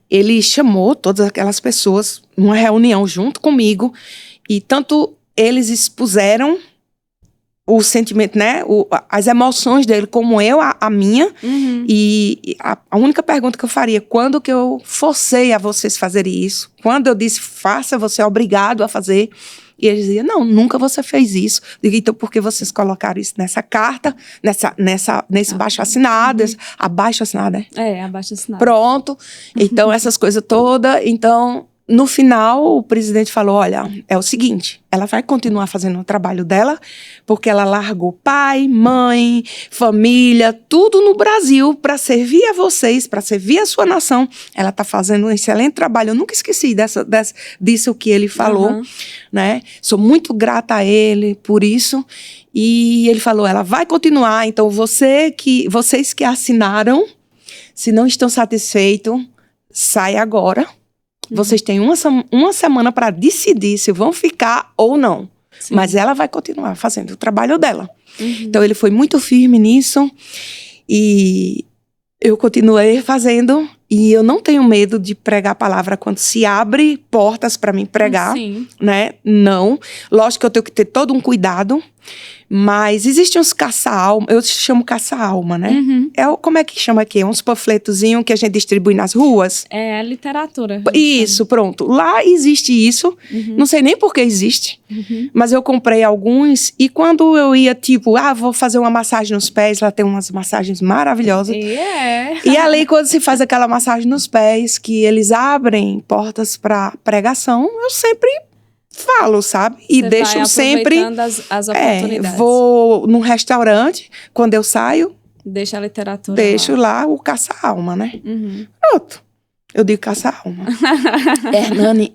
ele chamou todas aquelas pessoas numa reunião junto comigo e tanto eles expuseram o sentimento, né, as emoções dele como eu, a minha. E a única pergunta que eu faria, quando que eu forcei a vocês fazerem isso? Quando eu disse, faça, você é obrigado a fazer. E eles diziam, não, nunca você fez isso. Eu digo, então, por que vocês colocaram isso nessa carta, nesse baixo-assinado, abaixo-assinado, né? Abaixo-assinado. Pronto. Então, essas coisas todas. Então, no final, o presidente falou, olha, é o seguinte, ela vai continuar fazendo o trabalho dela, porque ela largou pai, mãe, família, tudo no Brasil para servir a vocês, para servir a sua nação. Ela está fazendo um excelente trabalho. Eu nunca esqueci disso que ele falou, né? Sou muito grata a ele por isso. E ele falou, ela vai continuar. Então, vocês que assinaram, se não estão satisfeitos, sai agora. Vocês têm uma semana para decidir se vão ficar ou não. Sim. Mas ela vai continuar fazendo o trabalho dela. Então, ele foi muito firme nisso. E eu continuei fazendo. E eu não tenho medo de pregar a palavra quando se abre portas para mim pregar. Sim. Né? Não. Lógico que eu tenho que ter todo um cuidado. Mas existem uns caça-alma, eu chamo caça-alma, né? Como é que chama aqui? Uns panfletozinhos que a gente distribui nas ruas. É a literatura. Isso, pronto. Lá existe isso. Não sei nem por que existe. Mas eu comprei alguns. E quando eu ia, vou fazer uma massagem nos pés. Lá tem umas massagens maravilhosas. E ali, quando se faz aquela massagem nos pés, que eles abrem portas para pregação, eu sempre... falo, sabe? E você deixo sempre... as oportunidades. Vou num restaurante, quando eu saio... Deixa a literatura deixo lá o caça-alma, né? Pronto. Eu digo caça-alma.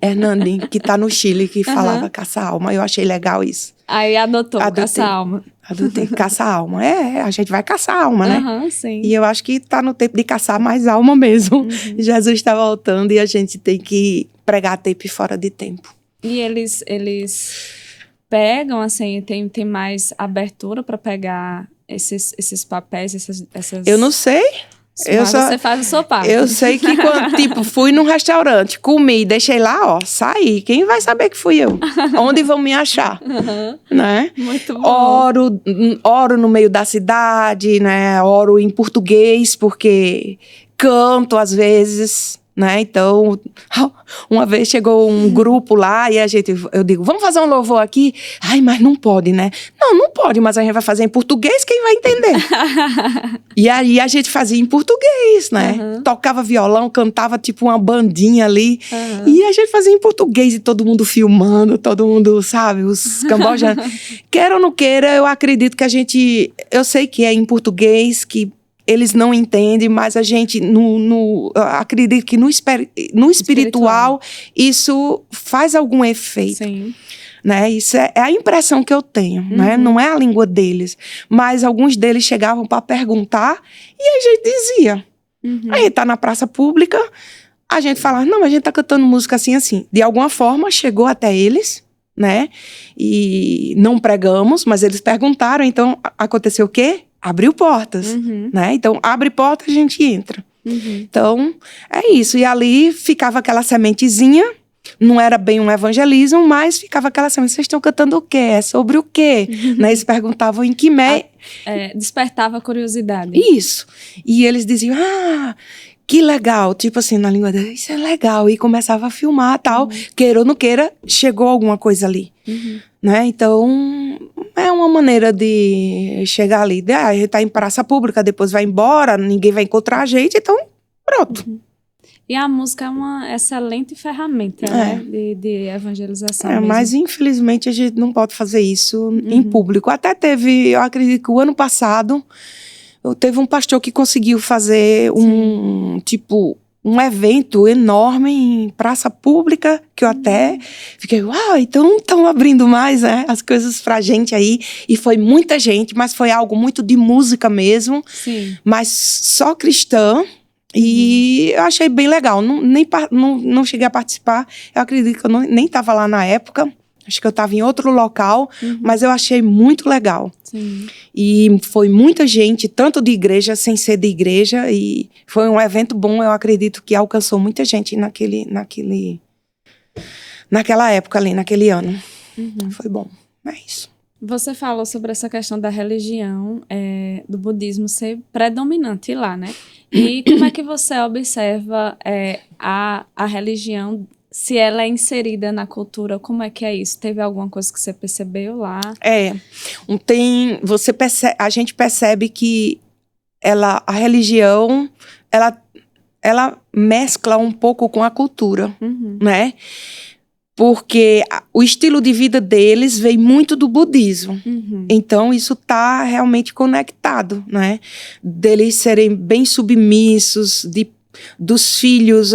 Hernani, que tá no Chile, que falava caça-alma. Eu achei legal isso. Aí adotou caça-alma. Adotei caça-alma. A gente vai caçar alma, né? Sim. E eu acho que tá no tempo de caçar mais alma mesmo. Jesus está voltando e a gente tem que pregar tempo fora de tempo. E eles pegam, assim, tem mais abertura para pegar esses papéis, essas... Eu não sei. Você faz a sua parte. Eu sei que quando, fui num restaurante, comi, deixei lá, saí. Quem vai saber que fui eu? Onde vão me achar? Né? Muito bom. Oro no meio da cidade, né? Oro em português, porque canto às vezes... né? Então, uma vez chegou um grupo lá e eu digo, vamos fazer um louvor aqui? Ai, mas não pode, né? Não pode, mas a gente vai fazer em português, quem vai entender? E aí a gente fazia em português, né? Tocava violão, cantava tipo uma bandinha ali. E a gente fazia em português e todo mundo filmando, todo mundo, sabe? Os cambojanos. Queira ou não queira, eu acredito que eu sei que é em português, que eles não entendem, mas a gente, acredito que no espiritual, isso faz algum efeito. Sim. Né? Isso é a impressão que eu tenho, né? Não é a língua deles. Mas alguns deles chegavam para perguntar e a gente dizia. A gente tá na praça pública, a gente fala, não, a gente tá cantando música assim, assim. De alguma forma, chegou até eles, né? E não pregamos, mas eles perguntaram, então aconteceu o quê? Abriu portas, né? Então, abre porta, a gente entra. Então, é isso. E ali ficava aquela sementezinha, não era bem um evangelismo, mas ficava aquela semente. Vocês estão cantando o quê? É sobre o quê? Né? Eles perguntavam em que despertava curiosidade. Isso. E eles diziam, que legal. Tipo assim, na língua deles, isso é legal. E começava a filmar e tal. Queira ou não queira, chegou alguma coisa ali. Né? Então, é uma maneira de chegar ali. A gente tá em praça pública, depois vai embora, ninguém vai encontrar a gente, então Pronto. E a música é uma excelente ferramenta, né? De evangelização mesmo. Mas infelizmente a gente não pode fazer isso em público. Até teve, eu acredito que o ano passado, teve um pastor que conseguiu fazer um evento enorme em praça pública, que eu até fiquei, uau, então estão abrindo mais, né, as coisas pra gente aí. E foi muita gente, mas foi algo muito de música mesmo. Sim. Mas só cristã. E eu achei bem legal. Não cheguei a participar. Eu acredito que eu nem estava lá na época. Acho que eu estava em outro local. Mas eu achei muito legal. Sim. E foi muita gente, tanto de igreja, sem ser de igreja. E foi um evento bom. Eu acredito que alcançou muita gente naquela época ali, naquele ano. Foi bom. É isso. Você falou sobre essa questão da religião, do budismo ser predominante lá, né? E como é que você observa a religião, se ela é inserida na cultura, como é que é isso? Teve alguma coisa que você percebeu lá? A gente percebe que a religião, ela mescla um pouco com a cultura, né? Porque o estilo de vida deles vem muito do budismo. Então, isso está realmente conectado, né? Deles serem bem submissos, dos filhos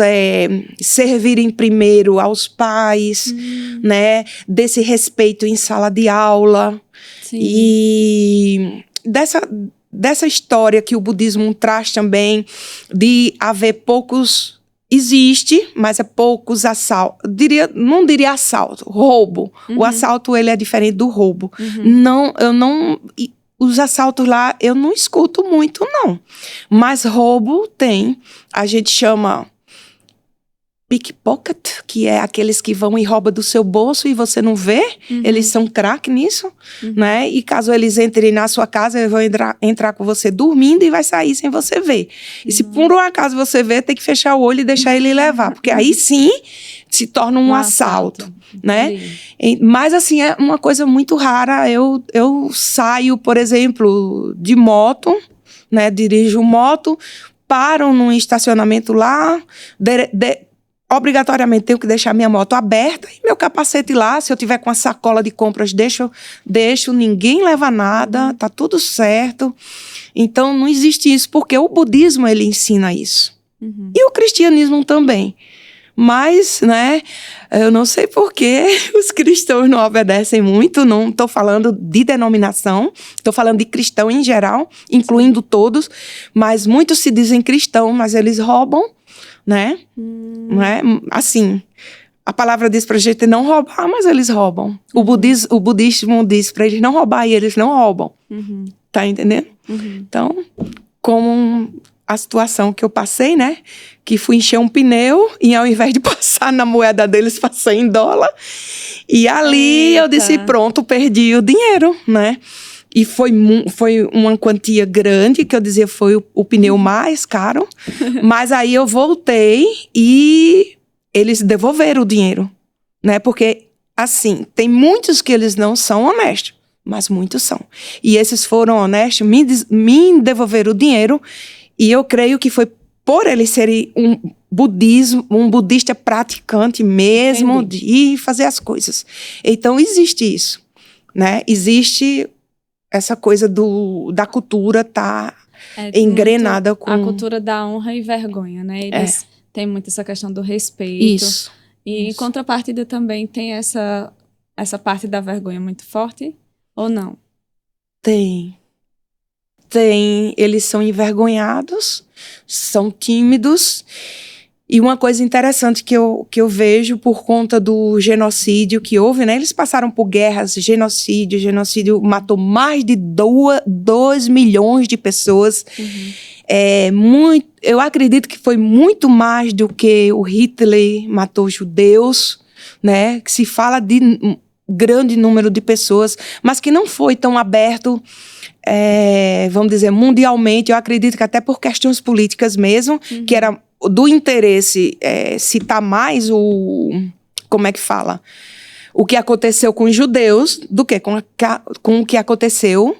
servirem primeiro aos pais, né? Desse respeito em sala de aula. Sim. E dessa história que o budismo traz também, de haver poucos... Existe, mas é poucos assaltos. Não diria assalto, roubo. O assalto, ele é diferente do roubo. Os assaltos lá, eu não escuto muito, não. Mas roubo tem. A gente chama pickpocket, que é aqueles que vão e roubam do seu bolso e você não vê. Eles são craque nisso, né? E caso eles entrem na sua casa, eles vão entrar com você dormindo e vai sair sem você ver. E se por um acaso você vê, tem que fechar o olho e deixar ele levar. Porque aí sim se torna um assalto, né? Mas assim, é uma coisa muito rara. Eu saio, por exemplo, de moto, né? Dirijo moto, param num estacionamento lá, obrigatoriamente tenho que deixar minha moto aberta e meu capacete lá. Se eu tiver com a sacola de compras, deixo, ninguém leva nada, tá tudo certo. Então não existe isso, porque o budismo, ele ensina isso. E o cristianismo também. Mas, né, eu não sei por que os cristãos não obedecem muito. Não estou falando de denominação, estou falando de cristão em geral, incluindo todos. Mas muitos se dizem cristãos, mas eles roubam, né? Não é? Assim, a palavra diz pra gente não roubar, mas eles roubam. O budismo diz pra eles não roubar e eles não roubam. Tá entendendo? Então, como a situação que eu passei, né? Que fui encher um pneu e ao invés de passar na moeda deles, passei em dólar. E ali eu disse, pronto, perdi o dinheiro, né? E foi uma quantia grande, que eu dizia foi o pneu mais caro. Mas aí eu voltei e eles devolveram o dinheiro, né? Porque, assim, tem muitos que eles não são honestos, mas muitos são. E esses foram honestos, me devolveram o dinheiro. E eu creio que foi por eles serem um budista praticante mesmo, de fazer as coisas. Então, existe isso, né? Existe essa coisa da cultura tá engrenada com... A cultura da honra e vergonha, né? Eles têm muito essa questão do respeito. Isso. E em contrapartida também tem essa parte da vergonha muito forte, ou não? Tem. Eles são envergonhados, são tímidos. E uma coisa interessante que eu vejo por conta do genocídio que houve, né? Eles passaram por guerras, genocídio matou mais de 2 milhões de pessoas. Eu acredito que foi muito mais do que o Hitler matou judeus, né? Que se fala de grande número de pessoas, mas que não foi tão aberto, vamos dizer, mundialmente. Eu acredito que até por questões políticas mesmo, que era do interesse citar mais como é que fala? O que aconteceu com os judeus do que com o que aconteceu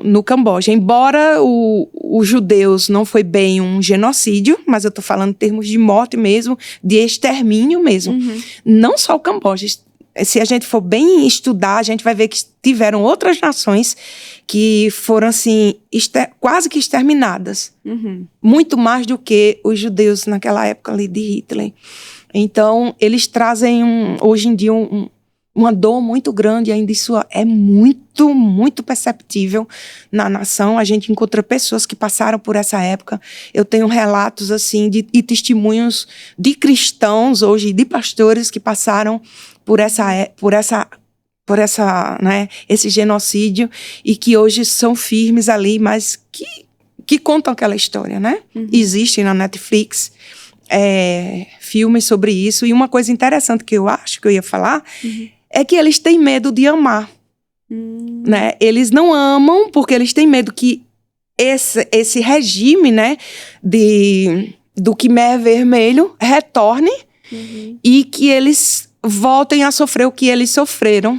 no Camboja. Embora os judeus não foi bem um genocídio, mas eu estou falando em termos de morte mesmo, de extermínio mesmo. Não só o Camboja. Se a gente for bem estudar, a gente vai ver que tiveram outras nações que foram, assim, quase que exterminadas. Muito mais do que os judeus naquela época ali de Hitler. Então, eles trazem, hoje em dia, uma dor muito grande, ainda isso é muito, muito perceptível na nação. A gente encontra pessoas que passaram por essa época. Eu tenho relatos, assim, e testemunhos de cristãos hoje, de pastores que passaram por né, esse genocídio e que hoje são firmes ali, mas que contam aquela história, né? Existem na Netflix filmes sobre isso. E uma coisa interessante que eu acho que eu ia falar é que eles têm medo de amar. Né? Eles não amam porque eles têm medo que esse regime, né, do Khmer Vermelho retorne e que eles voltem a sofrer o que eles sofreram.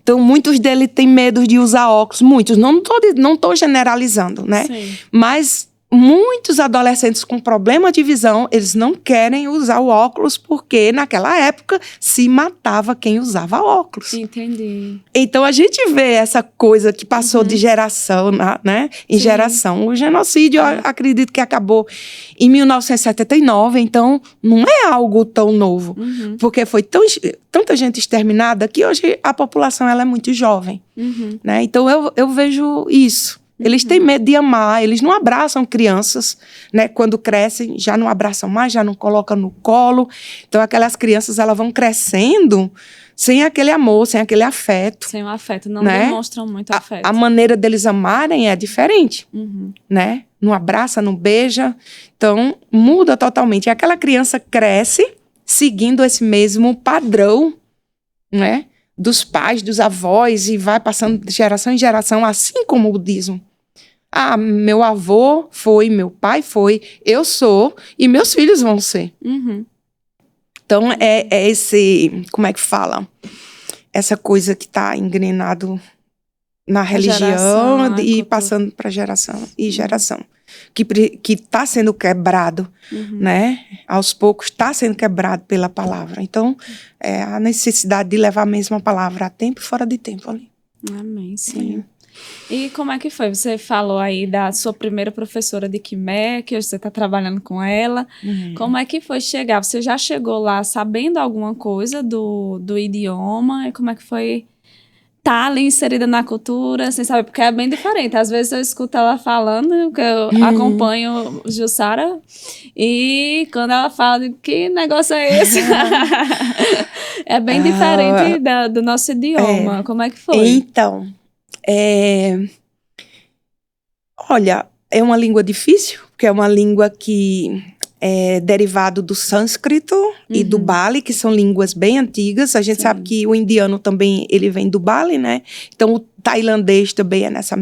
Então, muitos deles têm medo de usar óculos. Muitos. Não tô generalizando, né? Sim. Mas muitos adolescentes com problema de visão, eles não querem usar o óculos porque naquela época se matava quem usava óculos. Entendi. Então a gente vê essa coisa que passou de geração, né, em geração. O genocídio, eu acredito que acabou em 1979, então não é algo tão novo, porque foi tanta gente exterminada que hoje a população ela é muito jovem, né? Então eu vejo isso. Eles têm medo de amar, eles não abraçam crianças, né? Quando crescem, já não abraçam mais, já não colocam no colo. Então, aquelas crianças, elas vão crescendo sem aquele amor, sem aquele afeto. Sem o afeto, não demonstram muito afeto. A maneira deles amarem é diferente, né? Não abraça, não beija. Então, muda totalmente. E aquela criança cresce seguindo esse mesmo padrão, né? Dos pais, dos avós, e vai passando de geração em geração, assim como o budismo. Ah, meu avô foi, meu pai foi, eu sou, e meus filhos vão ser. Então, é esse, como é que fala? Essa coisa que está engrenado na religião e passando para geração e geração. Que está sendo quebrado, né? Aos poucos está sendo quebrado pela palavra. Então, é a necessidade de levar a mesma palavra a tempo e fora de tempo ali. Amém, sim. E como é que foi? Você falou aí da sua primeira professora de Khmer, que hoje você está trabalhando com ela. Como é que foi chegar? Você já chegou lá sabendo alguma coisa do idioma? E como é que foi estar ali inserida na cultura, sem saber? Porque é bem diferente. Às vezes eu escuto ela falando, que eu acompanho Jussara, e quando ela fala, que negócio é esse? É bem diferente do nosso idioma. Como é que foi? Então, olha, é uma língua difícil, porque é uma língua que é derivado do sânscrito e do Bali, que são línguas bem antigas. A gente sabe que o indiano também, ele vem do Bali, né? Então, o tailandês também é nesse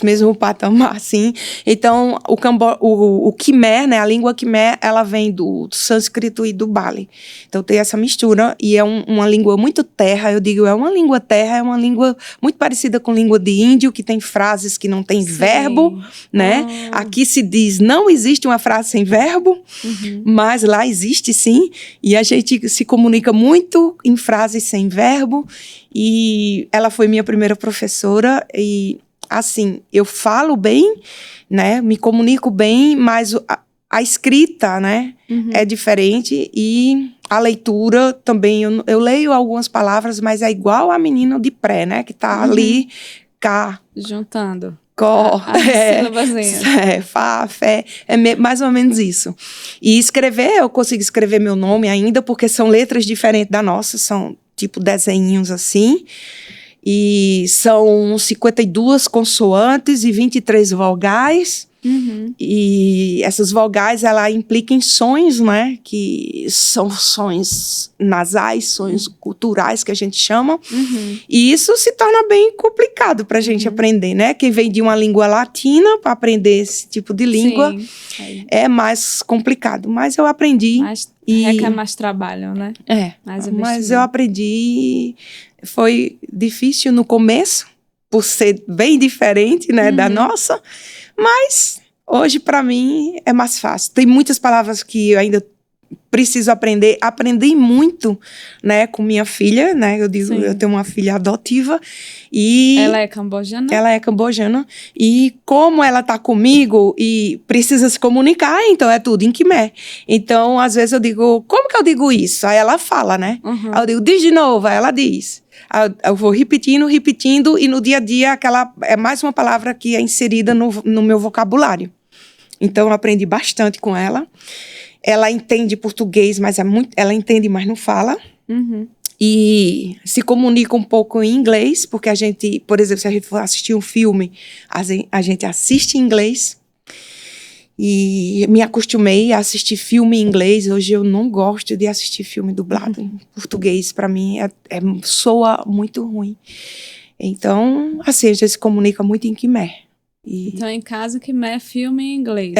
mesmo patamar, assim. Então, o Khmer, né, a língua Khmer, ela vem do sânscrito e do Bali. Então, tem essa mistura, e é uma língua muito terra, eu digo, é uma língua terra, é uma língua muito parecida com língua de índio, que tem frases que não tem verbo, né? Aqui se diz, não existe uma frase sem verbo, mas lá existe sim, e a gente se comunica muito em frases sem verbo, e ela foi minha primeira professora, e assim, eu falo bem, né, me comunico bem, mas a escrita, né, é diferente, e a leitura também, eu leio algumas palavras, mas é igual a menina de pré, né, que tá ali, cá. Juntando. Fá, fé, mais ou menos isso. E escrever, eu consigo escrever meu nome ainda, porque são letras diferentes da nossa, são tipo desenhinhos assim, e são 52 consoantes e 23 vogais. E essas vogais, ela implica em sons, né? Que são sons nasais, sons culturais, que a gente chama. E isso se torna bem complicado para a gente aprender, né? Quem vem de uma língua latina, para aprender esse tipo de língua, é mais complicado. Mas eu aprendi. Requer mais trabalho, né? Mas eu aprendi. Foi difícil no começo, por ser bem diferente, né, da nossa. Mas hoje, para mim, é mais fácil. Tem muitas palavras que eu ainda preciso aprender. Aprendi muito, né, com minha filha, né? Eu digo, eu tenho uma filha adotiva e... Ela é cambojana? Ela é cambojana. E como ela tá comigo e precisa se comunicar, então é tudo em Khmer. Então, às vezes eu digo, como que eu digo isso? Aí ela fala, né? Aí eu digo, diz de novo. Aí ela diz. Eu vou repetindo, e no dia a dia aquela é mais uma palavra que é inserida no meu vocabulário. Então eu aprendi bastante com ela. Ela entende português, mas ela entende, mas não fala. E se comunica um pouco em inglês, porque a gente, por exemplo, se a gente for assistir um filme, a gente assiste em inglês. E me acostumei a assistir filme em inglês. Hoje eu não gosto de assistir filme dublado em português. Para mim, soa muito ruim. Então, assim, a gente se comunica muito em Khmer. Então, em casa, Khmer é filme em inglês.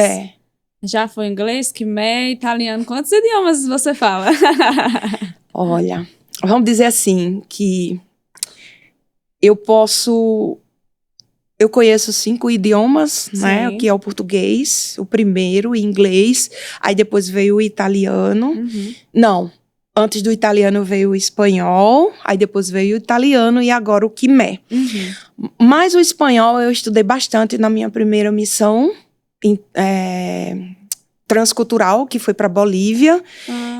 Já foi inglês, Khmer, italiano. Quantos idiomas você fala? Olha, vamos dizer assim, que eu conheço 5 idiomas, né? Que é o português, o primeiro, o inglês. Aí depois veio o italiano. Não, antes do italiano veio o espanhol. Aí depois veio o italiano e agora o Khmer. Mas o espanhol eu estudei bastante na minha primeira missão transcultural, que foi para Bolívia.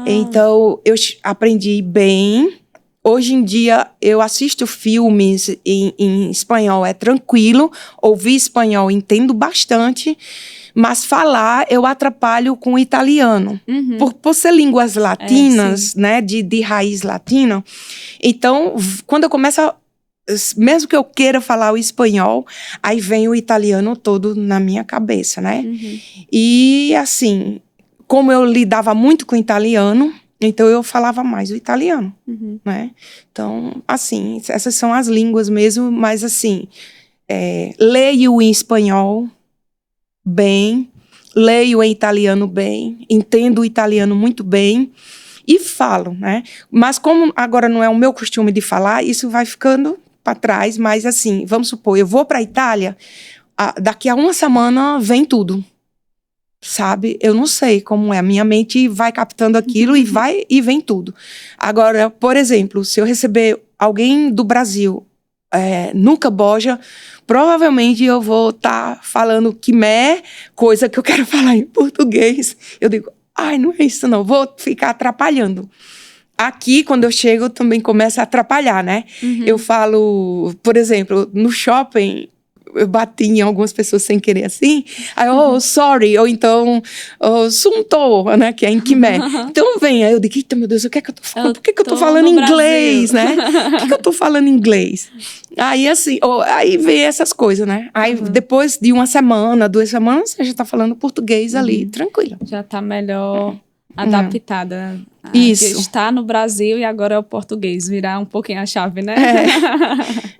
Então eu aprendi bem. Hoje em dia, eu assisto filmes em espanhol, é tranquilo. Ouvir espanhol, entendo bastante. Mas falar, eu atrapalho com o italiano. Por ser línguas latinas, né, de raiz latina. Então, quando eu começo mesmo que eu queira falar o espanhol, aí vem o italiano todo na minha cabeça, né? E, assim, como eu lidava muito com o italiano, então eu falava mais o italiano, né? Então, assim, essas são as línguas mesmo, mas assim, leio em espanhol bem, leio em italiano bem, entendo o italiano muito bem e falo, né? Mas como agora não é o meu costume de falar, isso vai ficando para trás, mas assim, vamos supor, eu vou para a Itália, daqui a uma semana vem tudo. Sabe? Eu não sei como é. A minha mente vai captando aquilo e vem tudo. Agora, por exemplo, se eu receber alguém do Brasil no Camboja, provavelmente eu vou estar falando Khmer, coisa que eu quero falar em português. Eu digo, não é isso não, vou ficar atrapalhando. Aqui, quando eu chego, eu também começo a atrapalhar, né? Eu falo, por exemplo, no shopping, eu bati em algumas pessoas sem querer assim, aí sorry, ou então, sunto, né, que é em Khmer. Então vem, aí eu digo, eita, meu Deus, o que é que eu tô falando? Por que eu tô falando inglês, né? Por que eu tô falando inglês? Aí assim, aí vem essas coisas, né? Aí depois de uma semana, 2 semanas, você já tá falando português ali, tranquilo. Já tá melhor adaptada. Isso. Está no Brasil e agora é o português, virar um pouquinho a chave, né?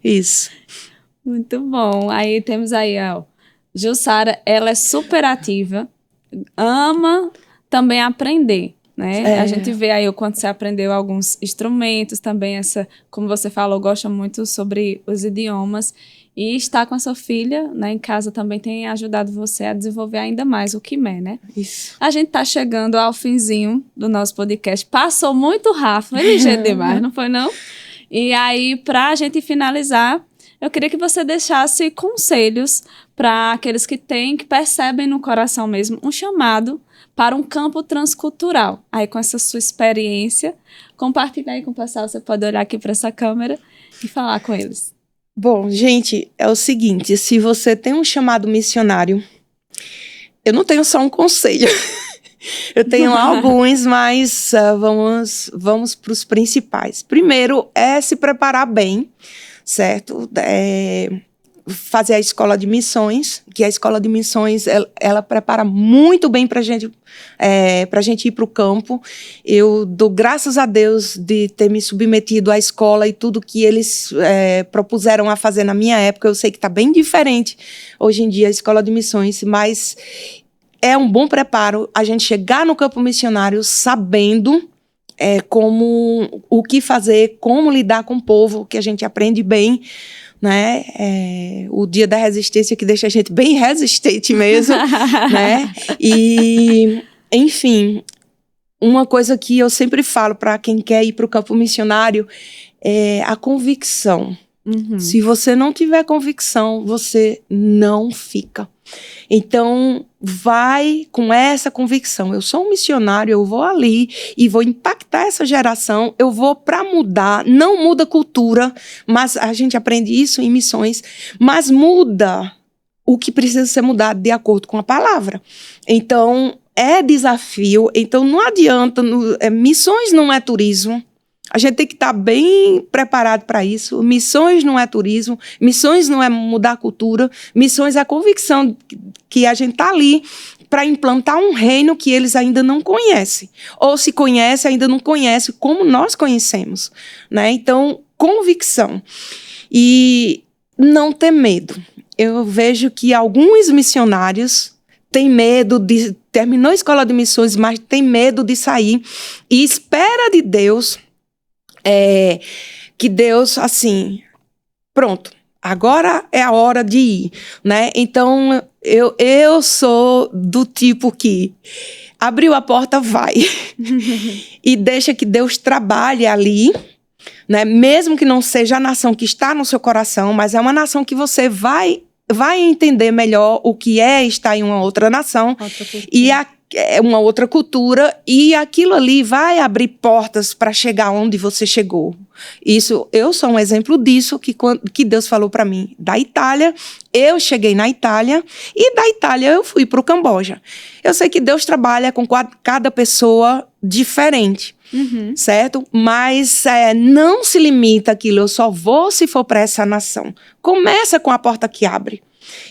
Isso. Muito bom. Aí temos aí, Jussara, ela é super ativa, ama também aprender, né? A gente vê aí o quanto você aprendeu alguns instrumentos, também como você falou, gosta muito sobre os idiomas. E estar com a sua filha, né, em casa também tem ajudado você a desenvolver ainda mais o Khmer, né? Isso. A gente tá chegando ao finzinho do nosso podcast. Passou muito rápido, foi ligeiro demais, não foi não? E aí, pra gente finalizar, eu queria que você deixasse conselhos para aqueles que percebem no coração mesmo um chamado para um campo transcultural. Aí, com essa sua experiência, compartilhar aí com o pessoal. Você pode olhar aqui para essa câmera e falar com eles. Bom, gente, é o seguinte, se você tem um chamado missionário, eu não tenho só um conselho. Eu tenho alguns, mas vamos para os principais. Primeiro é se preparar bem, certo? fazer a escola de missões, que a escola de missões, ela prepara muito bem pra gente ir para o campo. Eu dou graças a Deus de ter me submetido à escola e tudo que eles propuseram a fazer na minha época. Eu sei que está bem diferente hoje em dia a escola de missões, mas é um bom preparo a gente chegar no campo missionário sabendo como o que fazer, como lidar com o povo, que a gente aprende bem, né? O dia da resistência que deixa a gente bem resistente mesmo, né? E, enfim, uma coisa que eu sempre falo para quem quer ir para o campo missionário é a convicção. Se você não tiver convicção, você não fica. Então, vai com essa convicção. Eu sou um missionário, eu vou ali e vou impactar essa geração, eu vou para mudar. Não muda a cultura, mas a gente aprende isso em missões, mas muda o que precisa ser mudado de acordo com a palavra. Então, é desafio. Então, não adianta. Missões não é turismo. A gente tem que estar bem preparado para isso. Missões não é turismo, missões não é mudar a cultura, missões é a convicção que a gente está ali para implantar um reino que eles ainda não conhecem. Ou se conhece, ainda não conhece como nós conhecemos, né? Então, convicção. E não ter medo. Eu vejo que alguns missionários têm medo de... Terminou a escola de missões, mas tem medo de sair e espera de Deus... que Deus, assim, pronto, agora é a hora de ir, né? Então, eu sou do tipo que abriu a porta, vai. E deixa que Deus trabalhe ali, né? Mesmo que não seja a nação que está no seu coração, mas é uma nação que você vai entender melhor o que é estar em uma outra nação. E é uma outra cultura, e aquilo ali vai abrir portas para chegar onde você chegou. Isso, eu sou um exemplo disso, que Deus falou para mim. Da Itália, eu cheguei na Itália, e da Itália eu fui para o Camboja. Eu sei que Deus trabalha com cada pessoa diferente, certo? Mas não se limita àquilo, eu só vou se for para essa nação. Começa com a porta que abre.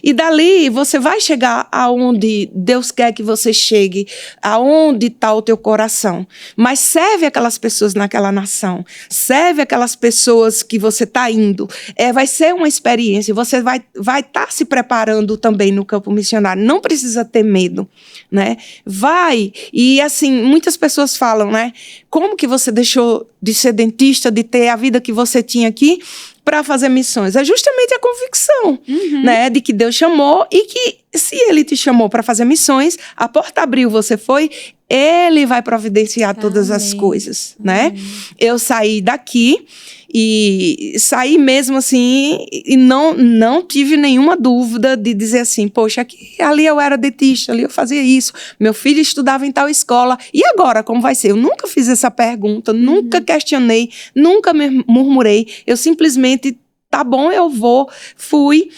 E dali você vai chegar aonde Deus quer que você chegue, aonde está o teu coração. Mas serve aquelas pessoas naquela nação, serve aquelas pessoas que você está indo. Vai ser uma experiência, você vai estar se preparando também no campo missionário. Não precisa ter medo, né? Vai. E assim, muitas pessoas falam, né? Como que você deixou de ser dentista, de ter a vida que você tinha aqui, para fazer missões? É justamente a convicção, né, de que Deus chamou e que se Ele te chamou para fazer missões, a porta abriu, você foi, Ele vai providenciar todas as coisas, né? Eu saí daqui e saí mesmo assim e não tive nenhuma dúvida de dizer assim, poxa, ali eu era dentista, ali eu fazia isso, meu filho estudava em tal escola, e agora como vai ser? Eu nunca fiz essa pergunta, nunca questionei, nunca murmurei, eu simplesmente, tá bom, eu vou, fui.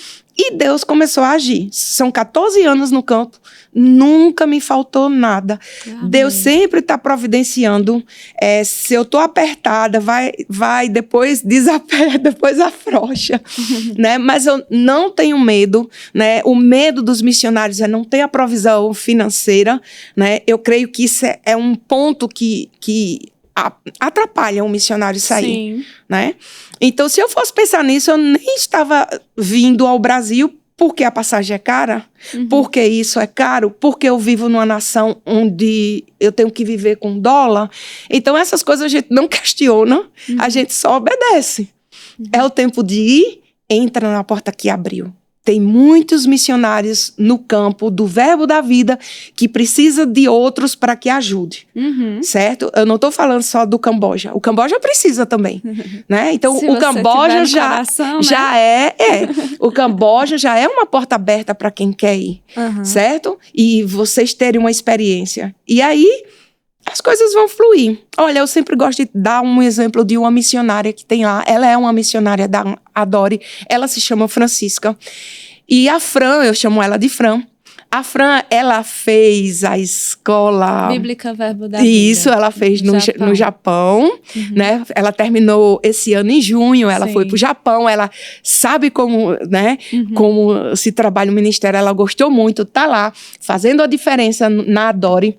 E Deus começou a agir. São 14 anos no campo, nunca me faltou nada. Amém. Deus sempre está providenciando. Se eu estou apertada, vai, depois desaperta, depois afrouxa. Né? Mas eu não tenho medo. Né? O medo dos missionários é não ter a provisão financeira. Né? Eu creio que isso é um ponto que atrapalha um missionário sair. Sim. Né? Então, se eu fosse pensar nisso, eu nem estava vindo ao Brasil porque a passagem é cara, porque isso é caro, porque eu vivo numa nação onde eu tenho que viver com dólar. Então, essas coisas a gente não questiona, a gente só obedece. É o tempo de ir, entra na porta que abriu. Tem muitos missionários no campo do Verbo da Vida que precisa de outros para que ajude, certo? Eu não estou falando só do Camboja. O Camboja precisa também, né? Então, o Camboja o Camboja já é uma porta aberta para quem quer ir, certo? E vocês terem uma experiência. E aí, as coisas vão fluir. Olha, eu sempre gosto de dar um exemplo de uma missionária que tem lá. Ela é uma missionária da Adore. Ela se chama Francisca. E a Fran, eu chamo ela de Fran. A Fran, ela fez a escola... Bíblica Verbo da Vida. Isso, ela fez no Japão, né? Ela terminou esse ano em junho, ela foi pro Japão, ela sabe como, né? Como se trabalha o ministério, ela gostou muito, tá lá, fazendo a diferença na Adore.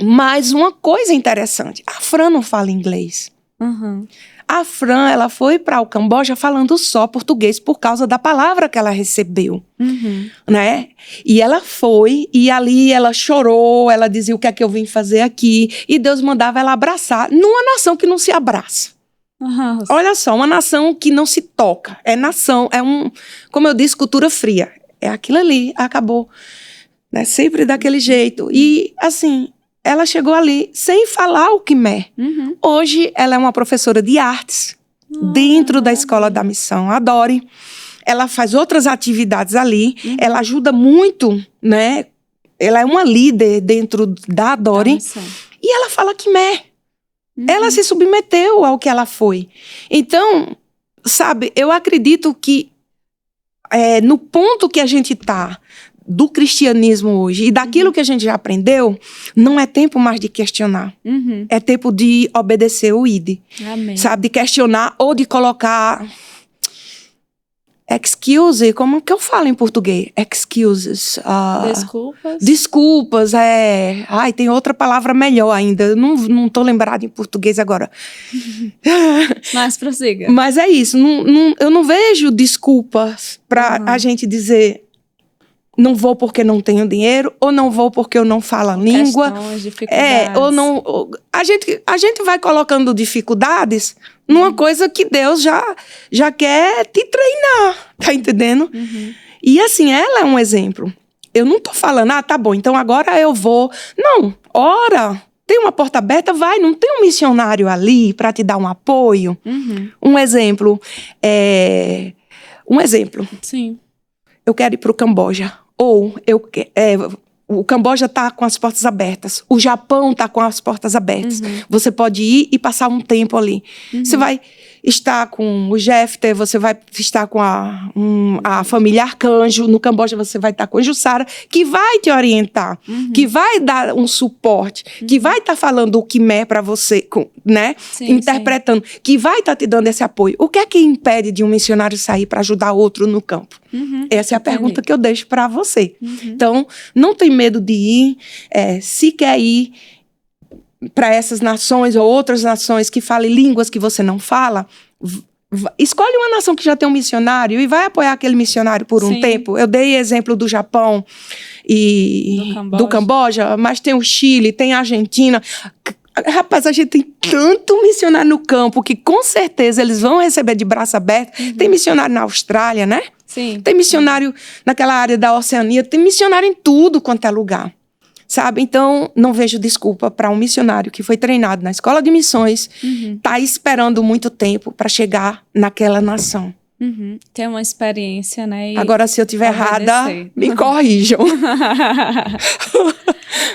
Mas uma coisa interessante, a Fran não fala inglês. A Fran, ela foi para o Camboja falando só português por causa da palavra que ela recebeu, né? E ela foi, e ali ela chorou, ela dizia o que é que eu vim fazer aqui, e Deus mandava ela abraçar, numa nação que não se abraça. Olha só, uma nação que não se toca, como eu disse, cultura fria. É aquilo ali, acabou, né? Sempre daquele jeito. E, assim... Ela chegou ali sem falar o Khmer. Hoje, ela é uma professora de artes dentro da Escola da Missão Adore. Ela faz outras atividades ali. Ela ajuda muito, né? Ela é uma líder dentro da Adore. E ela fala Khmer. Ela se submeteu ao que ela foi. Então, sabe, eu acredito que no ponto que a gente está, do cristianismo hoje e daquilo que a gente já aprendeu, não é tempo mais de questionar. É tempo de obedecer o ID. Amém. Sabe, de questionar ou de colocar excuse, como que eu falo em português? Excuses. Desculpas. Desculpas, Ai, tem outra palavra melhor ainda. Eu não tô lembrada em português agora. Mas prossiga. Mas é isso. Eu não vejo desculpas pra a gente dizer... Não vou porque não tenho dinheiro, ou não vou porque eu não falo a língua. Questões, dificuldades. Ou não. A gente vai colocando dificuldades numa coisa que Deus já quer te treinar, tá entendendo? E assim, ela é um exemplo. Eu não tô falando, tá bom, então agora eu vou. Não, ora, tem uma porta aberta, vai, não tem um missionário ali para te dar um apoio? Um exemplo. Sim. Eu quero ir para o Camboja. Ou o Camboja está com as portas abertas. O Japão está com as portas abertas. Você pode ir e passar um tempo ali. Você vai estar com o Jefter, você vai estar com a família Arcanjo. No Camboja você vai estar com a Jussara, que vai te orientar, que vai dar um suporte, que vai estar falando o Khmer para você, né? Interpretando, que vai estar te dando esse apoio. O que é que impede de um missionário sair para ajudar outro no campo? Essa é a pergunta que eu deixo para você. Então, não tem medo de ir. Se quer ir para essas nações ou outras nações que falem línguas que você não fala, escolhe uma nação que já tem um missionário e vai apoiar aquele missionário por um tempo. Eu dei exemplo do Japão e do Camboja, mas tem o Chile, tem a Argentina. Rapaz, a gente tem tanto missionário no campo que com certeza eles vão receber de braço aberto. Tem missionário na Austrália, né? Sim. Tem missionário naquela área da Oceania, tem missionário em tudo quanto é lugar. Sabe? Então, não vejo desculpa para um missionário que foi treinado na escola de missões, tá esperando muito tempo para chegar naquela nação. Ter uma experiência, né? Agora, se eu estiver errada, me corrijam.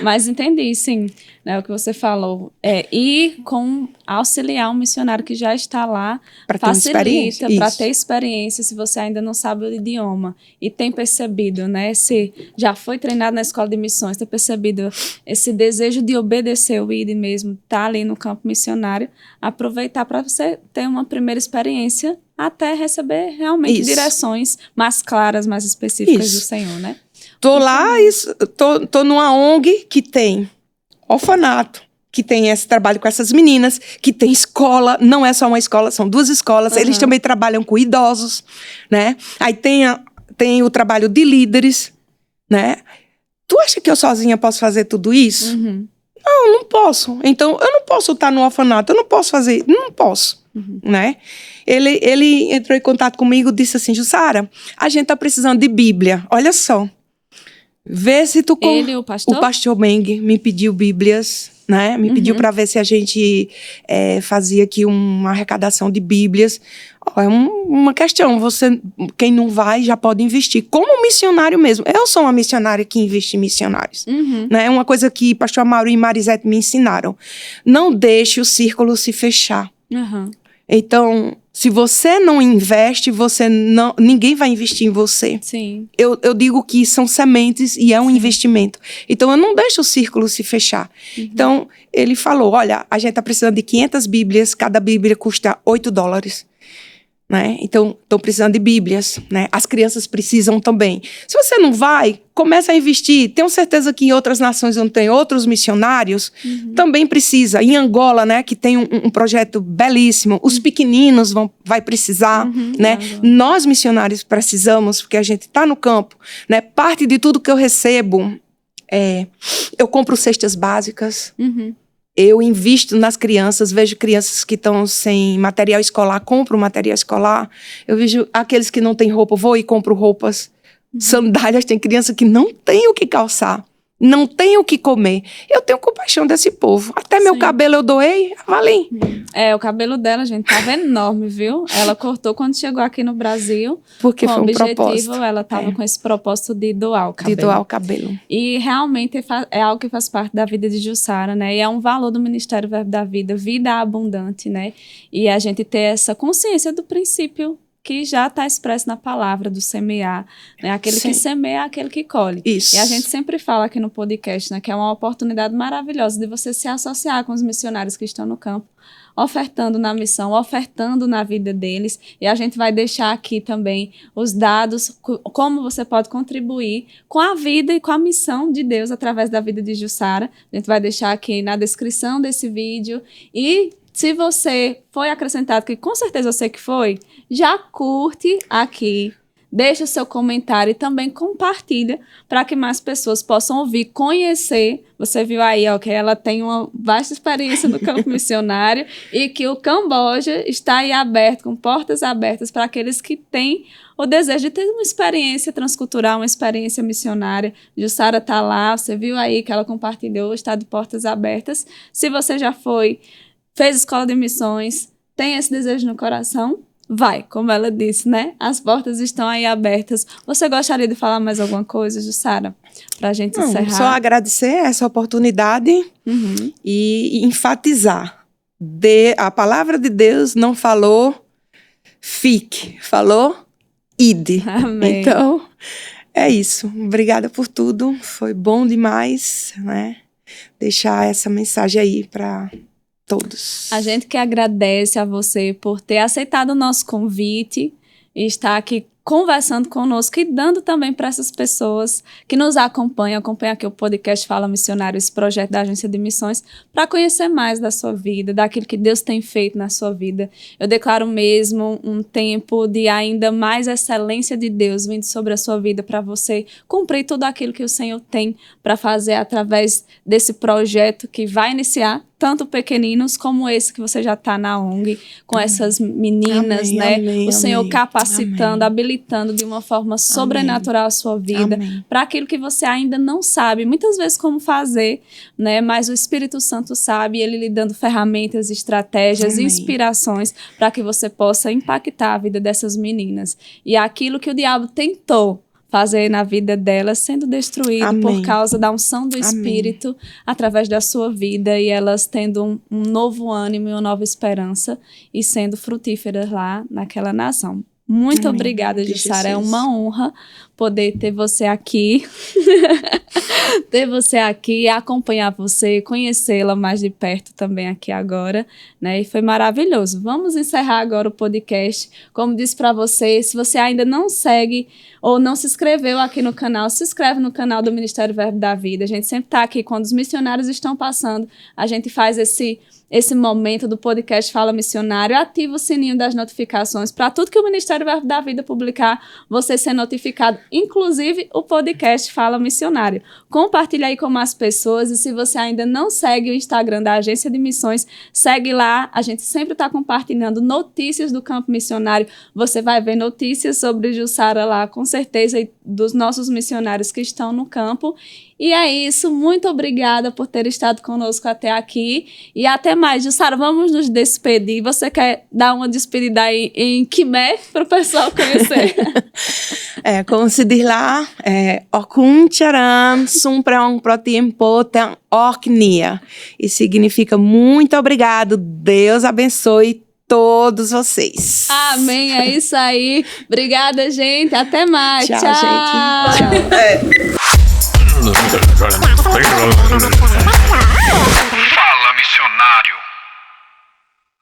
Mas entendi, sim, né, o que você falou. Ir com auxiliar um missionário que já está lá, facilita para ter experiência se você ainda não sabe o idioma. E tem percebido, né? Se já foi treinado na escola de missões, tem percebido esse desejo de obedecer o ID mesmo, tá ali no campo missionário, aproveitar para você ter uma primeira experiência até receber realmente direções mais claras, mais específicas do Senhor, né? Tô lá, tô numa ONG que tem orfanato, que tem esse trabalho com essas meninas, que tem escola, não é só uma escola, são 2 escolas, eles também trabalham com idosos, né? Aí tem o trabalho de líderes, né? Tu acha que eu sozinha posso fazer tudo isso? Não posso. Então, eu não posso estar no orfanato, eu não posso fazer, não posso, né? Ele entrou em contato comigo e disse assim, Jussara, a gente tá precisando de Bíblia, olha só. Vê se tu... Ele, o pastor? O pastor Meng me pediu Bíblias, né? Me pediu para ver se a gente fazia aqui uma arrecadação de Bíblias. É uma questão, quem não vai já pode investir. Como missionário mesmo. Eu sou uma missionária que investe em missionários. Né? É uma coisa que pastor Mauro e Marisete me ensinaram. Não deixe o círculo se fechar. Então, Se você não investe, ninguém vai investir em você. Sim. Eu digo que são sementes e é um investimento. Então, eu não deixo o círculo se fechar. Então, ele falou, olha, a gente está precisando de 500 bíblias, cada bíblia custa $8. Né? Então, estão precisando de bíblias, né? As crianças precisam também. Se você não vai, começa a investir. Tenho certeza que em outras nações onde tem outros missionários, também precisa. Em Angola, né, que tem um projeto belíssimo, os pequeninos vai precisar, né? Nós, missionários, precisamos, porque a gente está no campo, né? Parte de tudo que eu recebo, eu compro cestas básicas, eu invisto nas crianças, vejo crianças que estão sem material escolar, compro material escolar. Eu vejo aqueles que não têm roupa, vou e compro roupas. Sandálias, tem criança que não tem o que calçar, não tem o que comer. Eu tenho compaixão desse povo. Até meu cabelo eu doei, Valim. O cabelo dela, gente, tava enorme, viu? Ela cortou quando chegou aqui no Brasil. Porque com foi um objetivo, propósito. Ela tava com esse propósito de doar o cabelo. De doar o cabelo. E realmente é algo que faz parte da vida de Jussara, né? E é um valor do Ministério Verbo da Vida, vida abundante, né? E a gente ter essa consciência do princípio que já está expresso na palavra do semear, né? Aquele que semeia é aquele que colhe. Isso. E a gente sempre fala aqui no podcast, né, que é uma oportunidade maravilhosa de você se associar com os missionários que estão no campo, ofertando na missão, ofertando na vida deles. E a gente vai deixar aqui também os dados, como você pode contribuir com a vida e com a missão de Deus através da vida de Jussara. A gente vai deixar aqui na descrição desse vídeo. E se você foi acrescentado, que com certeza eu sei que foi, já curte aqui, deixa o seu comentário e também compartilha para que mais pessoas possam ouvir, conhecer. Você viu aí, ó, que ela tem uma vasta experiência no campo missionário e que o Camboja está aí aberto, com portas abertas para aqueles que têm o desejo de ter uma experiência transcultural, uma experiência missionária. Jussara está lá, você viu aí que ela compartilhou, está de portas abertas. Se você já fez escola de missões, tem esse desejo no coração, vai, como ela disse, né? As portas estão aí abertas. Você gostaria de falar mais alguma coisa, Jussara? Para a gente encerrar. Só agradecer essa oportunidade e enfatizar. A palavra de Deus não falou fique, falou ide. Amém. Então, é isso. Obrigada por tudo. Foi bom demais, né? Deixar essa mensagem aí para todos. A gente que agradece a você por ter aceitado o nosso convite e estar aqui conversando conosco e dando também para essas pessoas que nos acompanham aqui o podcast Fala Missionário, esse projeto da Agência de Missões, para conhecer mais da sua vida, daquilo que Deus tem feito na sua vida. Eu declaro mesmo um tempo de ainda mais excelência de Deus vindo sobre a sua vida para você cumprir tudo aquilo que o Senhor tem para fazer através desse projeto que vai iniciar, tanto pequeninos como esse que você já está na ONG, com essas meninas, o Senhor capacitando, habilitando de uma forma sobrenatural a sua vida, para aquilo que você ainda não sabe, muitas vezes como fazer, né? Mas o Espírito Santo sabe, Ele lhe dando ferramentas, estratégias, inspirações, para que você possa impactar a vida dessas meninas. E aquilo que o diabo tentou fazer na vida delas sendo destruído por causa da unção do Espírito através da sua vida e elas tendo um novo ânimo e uma nova esperança e sendo frutíferas lá naquela nação. Muito obrigada, Jussara. É uma honra poder ter você aqui, acompanhar você, conhecê-la mais de perto também aqui agora, né? E foi maravilhoso. Vamos encerrar agora o podcast. Como disse para você, se você ainda não segue ou não se inscreveu aqui no canal, se inscreve no canal do Ministério Verbo da Vida. A gente sempre está aqui quando os missionários estão passando. A gente faz esse momento do podcast Fala Missionário, ativa o sininho das notificações para tudo que o Ministério Verbo da Vida publicar, você ser notificado, inclusive o podcast Fala Missionário. Compartilha aí com mais pessoas e se você ainda não segue o Instagram da Agência de Missões, segue lá, a gente sempre está compartilhando notícias do campo missionário, você vai ver notícias sobre Jussara lá, com certeza, e dos nossos missionários que estão no campo. E é isso, muito obrigada por ter estado conosco até aqui e até mais. Jussara, vamos nos despedir. Você quer dar uma despedida aí em Khmer para o pessoal conhecer? Como se diz lá, Okun Charam Sumprang Protiempo Ten Orknia. E significa muito obrigado, Deus abençoe todos vocês. Amém, é isso aí. Obrigada, gente. Até mais. Tchau, Tchau. gente. Tchau. Fala, missionário.